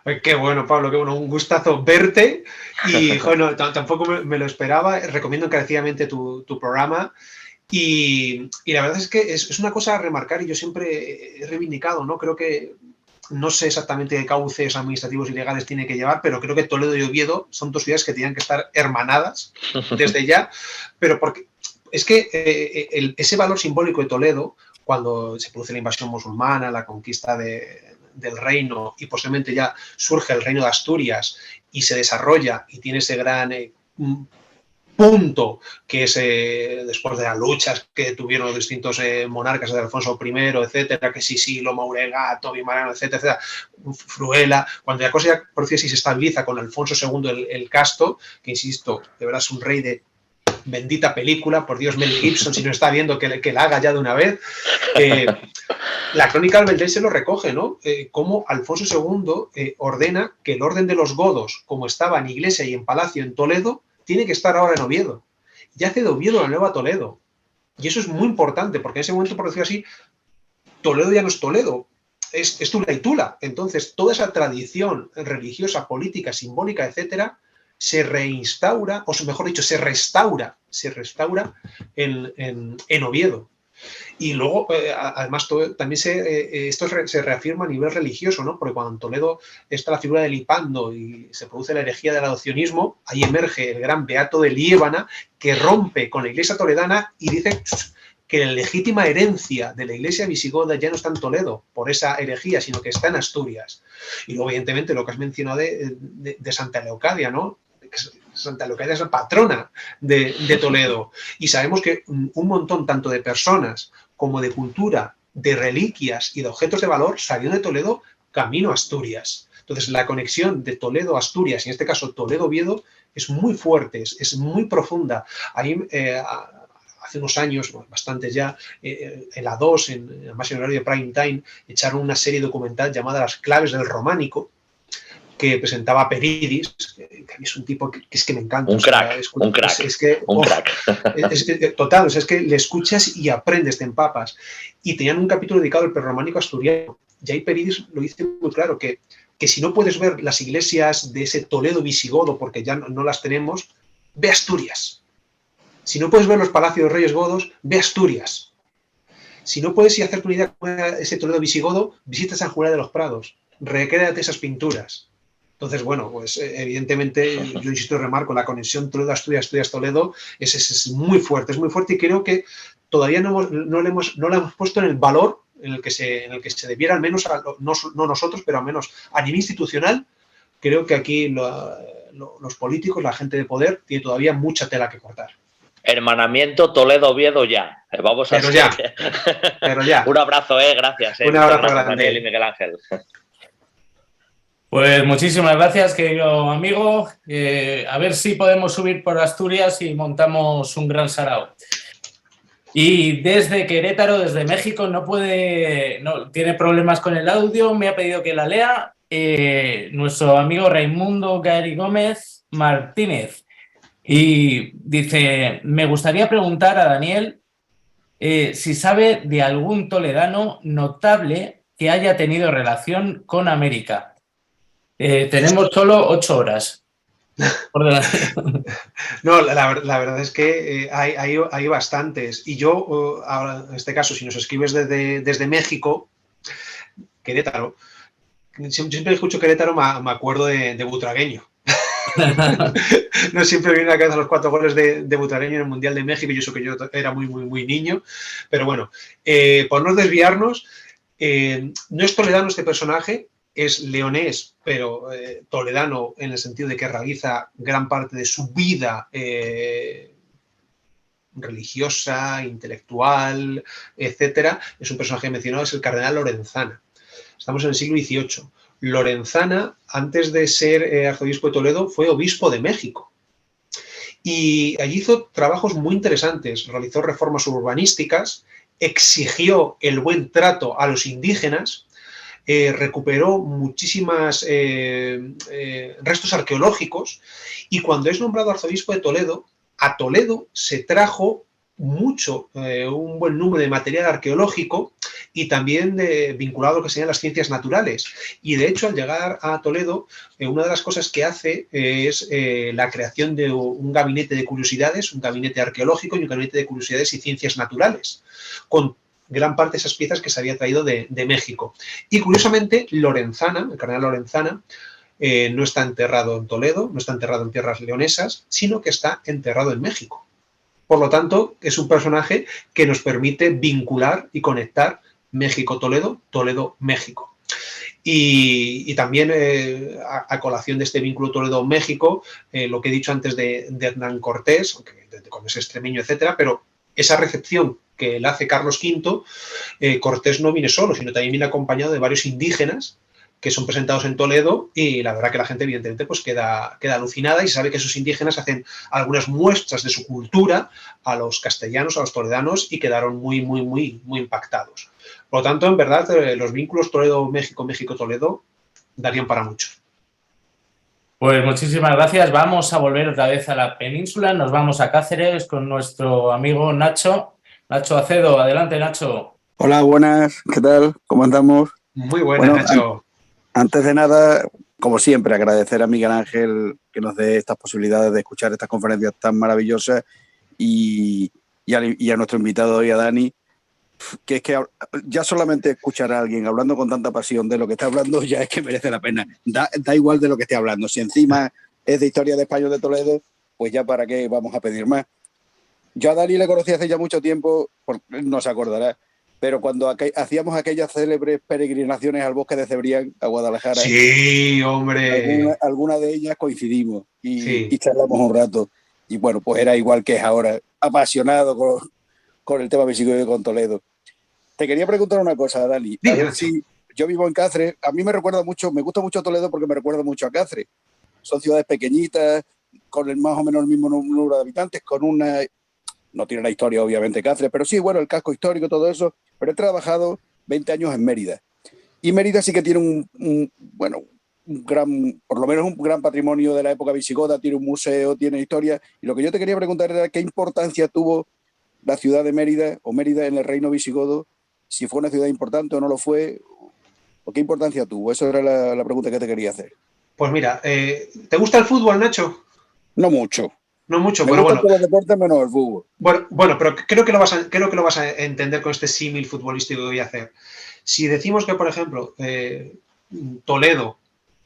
Ay, qué bueno, Pablo, qué bueno, un gustazo verte y bueno, tampoco me lo esperaba. Recomiendo encarecidamente tu programa y la verdad es que es una cosa a remarcar y yo siempre he reivindicado, ¿no? Creo que no sé exactamente qué cauces administrativos y legales tiene que llevar, pero creo que Toledo y Oviedo son dos ciudades que tenían que estar hermanadas desde ya, pero porque es que ese valor simbólico de Toledo, cuando se produce la invasión musulmana, la conquista del reino y posteriormente ya surge el reino de Asturias y se desarrolla y tiene ese gran punto que es después de las luchas que tuvieron los distintos monarcas de Alfonso I, etcétera, que Sisilo, Mauregato, Vimarano, etcétera, Fruela, cuando la cosa ya por decir así se estabiliza con Alfonso II el Casto, que insisto, de verdad es un rey de bendita película, por Dios, Mel Gibson, si no está viendo que la haga ya de una vez. La crónica almendrés se lo recoge, ¿no? Cómo Alfonso II ordena que el orden de los godos, como estaba en iglesia y en palacio en Toledo, tiene que estar ahora en Oviedo. Y hace de Oviedo la nueva Toledo. Y eso es muy importante, porque en ese momento, por decirlo así, Toledo ya no es Toledo, es Tula y Tula. Entonces, toda esa tradición religiosa, política, simbólica, etcétera, se reinstaura, o mejor dicho, se restaura en Oviedo. Y luego, además, también esto se reafirma a nivel religioso, ¿no? Porque cuando en Toledo está la figura del Hipando y se produce la herejía del adopcionismo, ahí emerge el gran Beato de Liébana, que rompe con la iglesia toledana y dice que la legítima herencia de la iglesia visigoda ya no está en Toledo por esa herejía, sino que está en Asturias. Y luego, evidentemente, lo que has mencionado de Santa Leocadia, ¿no? Santa Leocadia es la patrona de Toledo. Y sabemos que un montón, tanto de personas como de cultura, de reliquias y de objetos de valor, salió de Toledo camino a Asturias. Entonces, la conexión de Toledo a Asturias, y en este caso Toledo-Oviedo, es muy fuerte, es muy profunda. Ahí, hace unos años, bueno, bastantes ya, en la 2, además en horario de prime time, echaron una serie documental llamada Las claves del románico, que presentaba Peridis, que es un tipo que es que me encanta. Un crack, un crack. Total, o sea, es que le escuchas y aprendes, te empapas. Y tenían un capítulo dedicado al prerrománico asturiano. Y ahí Peridis lo dice muy claro, que si no puedes ver las iglesias de ese Toledo visigodo, porque ya no las tenemos, ve Asturias. Si no puedes ver los palacios de reyes godos, ve Asturias. Si no puedes ir a hacerte una idea con ese Toledo visigodo, visita San Julián de los Prados, recréate esas pinturas. Entonces, bueno, pues evidentemente, yo insisto y remarco, la conexión Toledo-Asturias, Asturias-Toledo es muy fuerte y creo que todavía no la hemos puesto en el valor en el que se debiera, al menos, no nosotros, pero al menos a nivel institucional. Creo que aquí los políticos, la gente de poder, tiene todavía mucha tela que cortar. Hermanamiento Toledo-Oviedo ya. Vamos a Pero ya. Un abrazo, gracias. Un abrazo grande. Daniel y Miguel Ángel. Pues muchísimas gracias, querido amigo. A ver si podemos subir por Asturias y montamos un gran sarao. Y desde Querétaro, desde México, tiene problemas con el audio, me ha pedido que la lea nuestro amigo Raimundo Gary Gómez Martínez. Y dice, me gustaría preguntar a Daniel si sabe de algún toledano notable que haya tenido relación con América. Tenemos solo 8 horas. No, la verdad es que hay bastantes. Y yo, ahora, en este caso, si nos escribes desde México, Querétaro, siempre que escucho Querétaro me acuerdo de Butragueño. No siempre viene a la cabeza los 4 goles de Butragueño en el Mundial de México, y eso que yo era muy, muy, muy niño. Pero bueno, por no desviarnos, no es toledano este personaje. Es leonés, pero toledano en el sentido de que realiza gran parte de su vida religiosa, intelectual, etcétera. Es un personaje mencionado, es el cardenal Lorenzana. Estamos en el siglo XVIII. Lorenzana, antes de ser arzobispo de Toledo, fue obispo de México. Y allí hizo trabajos muy interesantes. Realizó reformas urbanísticas, exigió el buen trato a los indígenas, recuperó muchísimas restos arqueológicos, y cuando es nombrado arzobispo de Toledo, a Toledo se trajo un buen número de material arqueológico y también vinculado a lo que serían las ciencias naturales. Y de hecho, al llegar a Toledo, una de las cosas que hace es la creación de un gabinete de curiosidades, un gabinete arqueológico y un gabinete de curiosidades y ciencias naturales, con gran parte de esas piezas que se había traído de México. Y curiosamente, Lorenzana, el cardenal Lorenzana, no está enterrado en Toledo, no está enterrado en tierras leonesas, sino que está enterrado en México. Por lo tanto, es un personaje que nos permite vincular y conectar México-Toledo, Toledo-México. Y también, a colación de este vínculo Toledo-México, lo que he dicho antes de Hernán Cortés, con ese extremeño, etcétera, pero esa recepción que le hace Carlos V, Cortés no viene solo, sino también viene acompañado de varios indígenas que son presentados en Toledo, y la verdad que la gente evidentemente pues queda alucinada, y sabe que esos indígenas hacen algunas muestras de su cultura a los castellanos, a los toledanos, y quedaron muy, muy, muy, muy impactados. Por lo tanto, en verdad, los vínculos Toledo-México, México-Toledo darían para mucho. Pues muchísimas gracias. Vamos a volver otra vez a la península. Nos vamos a Cáceres con nuestro amigo Nacho Acedo. Adelante, Nacho. Hola, buenas. ¿Qué tal? ¿Cómo andamos? Muy buenas, Nacho. Antes de nada, como siempre, agradecer a Miguel Ángel que nos dé estas posibilidades de escuchar estas conferencias tan maravillosas, y a nuestro invitado hoy, a Dani, que es que ya solamente escuchar a alguien hablando con tanta pasión de lo que está hablando ya es que merece la pena. Da igual de lo que esté hablando. Si encima es de historia de Español de Toledo, pues ya para qué vamos a pedir más. Yo a Dani le conocí hace ya mucho tiempo, no se acordará, pero cuando hacíamos aquellas célebres peregrinaciones al bosque de Cebrián, a Guadalajara, Sí, hombre. alguna de ellas coincidimos Sí. y charlamos un rato. Y bueno, pues era igual que es ahora, apasionado con el tema visigodo con Toledo. Te quería preguntar una cosa, Dani. A ver si yo vivo en Cáceres. A mí me gusta mucho Toledo porque me recuerda mucho a Cáceres. Son ciudades pequeñitas, con más o menos el mismo número de habitantes, no tiene la historia obviamente Cáceres, pero sí, bueno, el casco histórico, todo eso. Pero he trabajado 20 años en Mérida. Y Mérida sí que tiene por lo menos un gran patrimonio de la época visigoda, tiene un museo, tiene historia. Y lo que yo te quería preguntar era qué importancia tuvo la ciudad de Mérida o Mérida en el reino visigodo, si fue una ciudad importante o no lo fue, o qué importancia tuvo. Esa era la pregunta que te quería hacer. Pues mira, ¿te gusta el fútbol, Nacho? No mucho. No mucho, Me pero gustan bueno. todos los deportes menos el fútbol. Bueno, pero creo que lo vas a entender con este símil futbolístico que voy a hacer. Si decimos que, por ejemplo, Toledo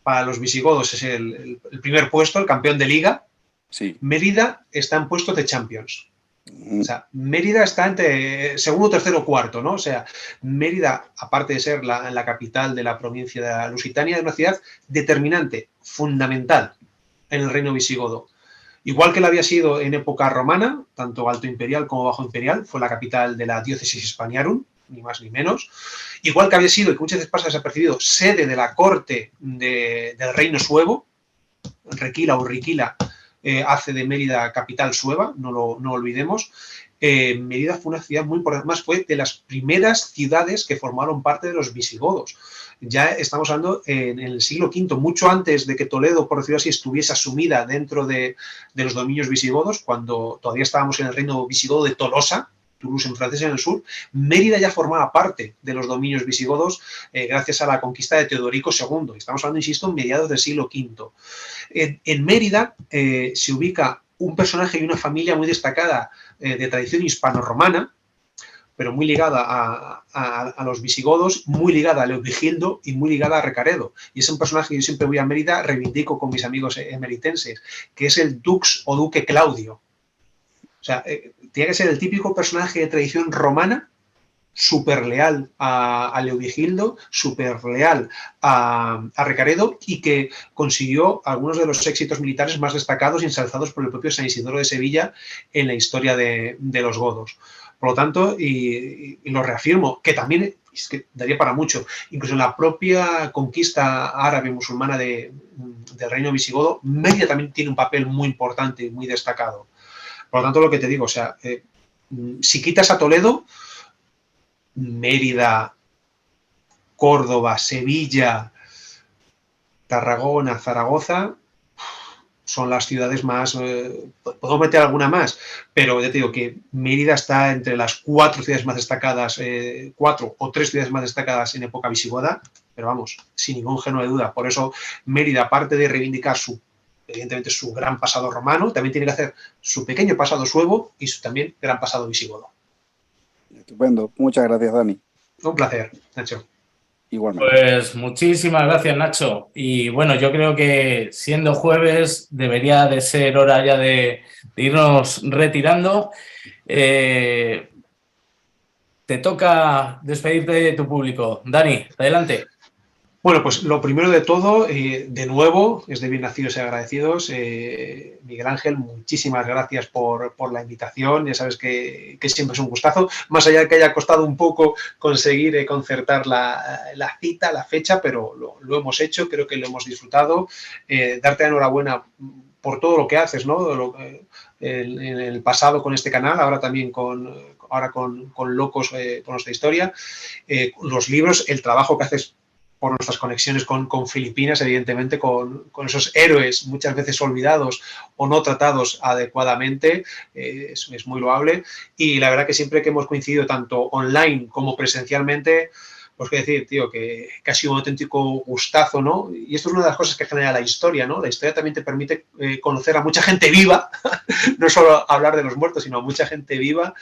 para los visigodos es el primer puesto, el campeón de liga, sí. Mérida está en puestos de Champions. O sea, Mérida está entre segundo, tercero, cuarto, ¿no? O sea, Mérida, aparte de ser la capital de la provincia de la Lusitania, es una ciudad determinante, fundamental en el reino visigodo. Igual que lo había sido en época romana, tanto alto imperial como bajo imperial, fue la capital de la diócesis Hispaniarum, ni más ni menos. Igual que había sido, y que muchas veces pasa desapercibido, sede de la corte del reino suevo, Requila o Riquila, hace de Mérida capital sueva, no lo olvidemos. Mérida fue una ciudad muy importante, más fue de las primeras ciudades que formaron parte de los visigodos. Ya estamos hablando en el siglo V, mucho antes de que Toledo, por decirlo así, estuviese asumida dentro de los dominios visigodos, cuando todavía estábamos en el reino visigodo de Tolosa, Toulouse en francés en el sur. Mérida ya formaba parte de los dominios visigodos gracias a la conquista de Teodorico II. Estamos hablando, insisto, en mediados del siglo V. En Mérida se ubica un personaje y una familia muy destacada de tradición hispano-romana, pero muy ligada a los visigodos, muy ligada a Leovigildo y muy ligada a Recaredo. Y es un personaje que yo siempre voy a Mérida, reivindico con mis amigos emeritenses, que es el Dux o Duque Claudio. O sea, tiene que ser el típico personaje de tradición romana, súper leal a Leovigildo, súper leal a Recaredo y que consiguió algunos de los éxitos militares más destacados y ensalzados por el propio San Isidoro de Sevilla en la historia de los godos. Por lo tanto, y lo reafirmo, que también es que daría para mucho, incluso en la propia conquista árabe musulmana del reino visigodo, Mérida también tiene un papel muy importante y muy destacado. Por lo tanto, lo que te digo, o sea, si quitas a Toledo, Mérida, Córdoba, Sevilla, Tarragona, Zaragoza son las ciudades más, puedo meter alguna más, pero ya te digo que Mérida está entre las 4 ciudades más destacadas, 4 o 3 ciudades más destacadas en época visigoda, pero vamos, sin ningún género de duda. Por eso Mérida, aparte de reivindicar evidentemente su gran pasado romano, también tiene que hacer su pequeño pasado suevo y su también gran pasado visigodo. Estupendo. Muchas gracias, Dani. Un placer, Nacho. Igualmente. Pues muchísimas gracias, Nacho. Y bueno, yo creo que siendo jueves debería de ser hora ya de irnos retirando. Te toca despedirte de tu público. Dani, adelante. Bueno, pues lo primero de todo, de nuevo, es de bien nacidos y agradecidos. Miguel Ángel, muchísimas gracias por la invitación. Ya sabes que siempre es un gustazo, más allá de que haya costado un poco conseguir concertar la cita, la fecha, pero lo hemos hecho, creo que lo hemos disfrutado. Darte enhorabuena por todo lo que haces, ¿no? En el pasado con este canal, ahora también con Locos, con nuestra historia. Los libros, el trabajo que haces por nuestras conexiones con Filipinas, evidentemente, con esos héroes muchas veces olvidados o no tratados adecuadamente, es muy loable. Y la verdad que siempre que hemos coincidido tanto online como presencialmente, pues qué decir, tío, que ha sido un auténtico gustazo, ¿no? Y esto es una de las cosas que genera la historia, ¿no? La historia también te permite conocer a mucha gente viva, no solo hablar de los muertos, sino a mucha gente viva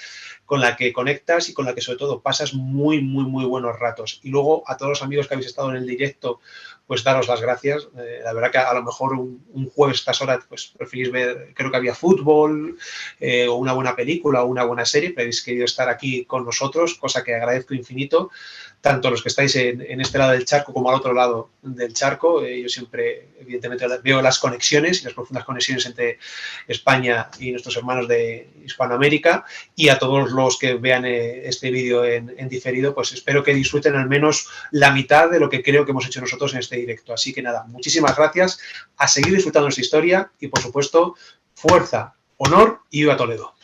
con la que conectas y con la que sobre todo pasas muy, muy, muy buenos ratos. Y luego a todos los amigos que habéis estado en el directo, pues daros las gracias. La verdad que a lo mejor un jueves a estas horas pues preferís ver, creo que había fútbol, o una buena película o una buena serie, pero habéis querido estar aquí con nosotros, cosa que agradezco infinito, tanto los que estáis en este lado del charco como al otro lado del charco. Yo siempre, evidentemente, veo las conexiones y las profundas conexiones entre España y nuestros hermanos de Hispanoamérica, y a todos los que vean este vídeo en diferido, pues espero que disfruten al menos la mitad de lo que creo que hemos hecho nosotros en este directo. Así que nada, muchísimas gracias, a seguir disfrutando de esta historia y, por supuesto, fuerza, honor y viva Toledo.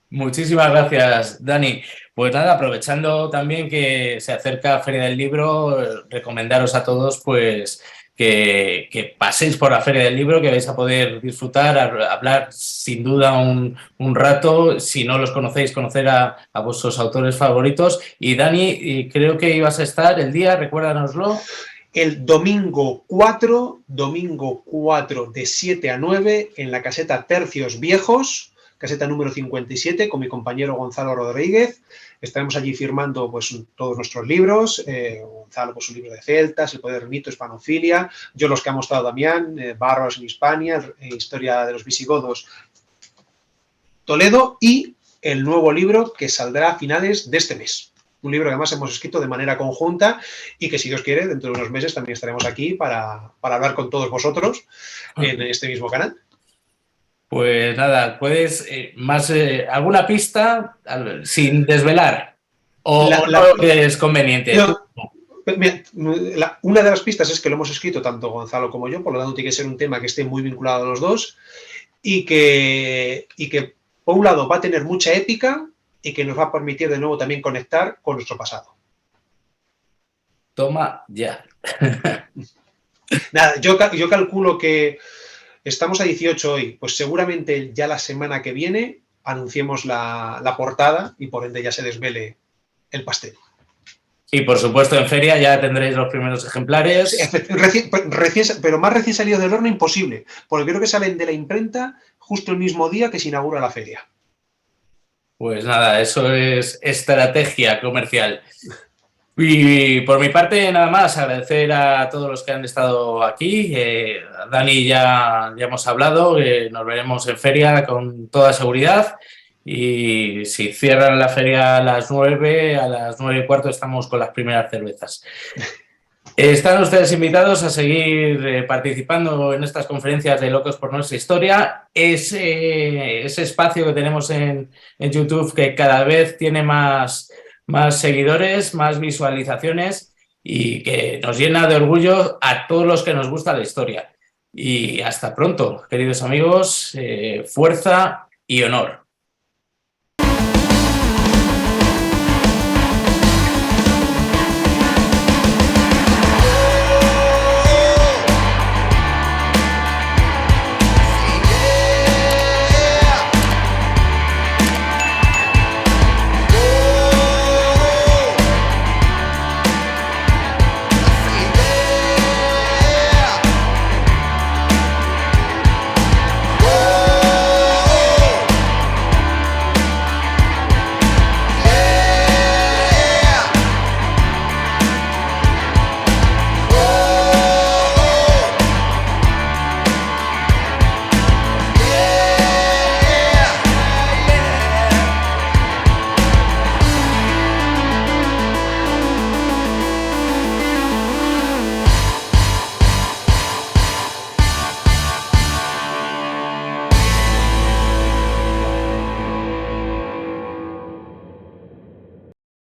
Muchísimas gracias, Dani. Pues nada, aprovechando también que se acerca Feria del Libro, recomendaros a todos pues que paséis por la Feria del Libro, que vais a poder disfrutar, hablar sin duda un rato. Si no los conocéis, conocer a vuestros autores favoritos. Y Dani, creo que ibas a estar el día, recuérdanoslo. El domingo 4 de 7 a 9 en la caseta Tercios Viejos, caseta número 57, con mi compañero Gonzalo Rodríguez. Estaremos allí firmando pues todos nuestros libros, Gonzalo pues su libro de celtas, El poder mito, Hispanofilia, yo los que ha mostrado Damián, Bárbaros en Hispania, Historia de los visigodos, Toledo, y el nuevo libro que saldrá a finales de este mes. Un libro que además hemos escrito de manera conjunta y que, si Dios quiere, dentro de unos meses también estaremos aquí para hablar con todos vosotros en este mismo canal. Pues nada, ¿puedes alguna pista sin desvelar? ¿O no es conveniente? Una de las pistas es que lo hemos escrito tanto Gonzalo como yo, por lo tanto tiene que ser un tema que esté muy vinculado a los dos y que por un lado va a tener mucha épica y que nos va a permitir de nuevo también conectar con nuestro pasado. Toma ya. Nada, yo calculo que estamos a 18 hoy, pues seguramente ya la semana que viene anunciemos la portada y por ende ya se desvele el pastel. Y por supuesto en feria ya tendréis los primeros ejemplares. Sí, pero más recién salidos del horno imposible, porque creo que salen de la imprenta justo el mismo día que se inaugura la feria. Pues nada, eso es estrategia comercial. Y por mi parte, nada más, agradecer a todos los que han estado aquí. Dani ya hemos hablado, nos veremos en feria con toda seguridad. Y si cierran la feria a las 9, a las 9:15 estamos con las primeras cervezas. Están ustedes invitados a seguir participando en estas conferencias de Locos por Nuestra Historia. Ese espacio que tenemos en YouTube, que cada vez tiene más seguidores, más visualizaciones, y que nos llena de orgullo a todos los que nos gusta la historia. Y hasta pronto, queridos amigos, fuerza y honor.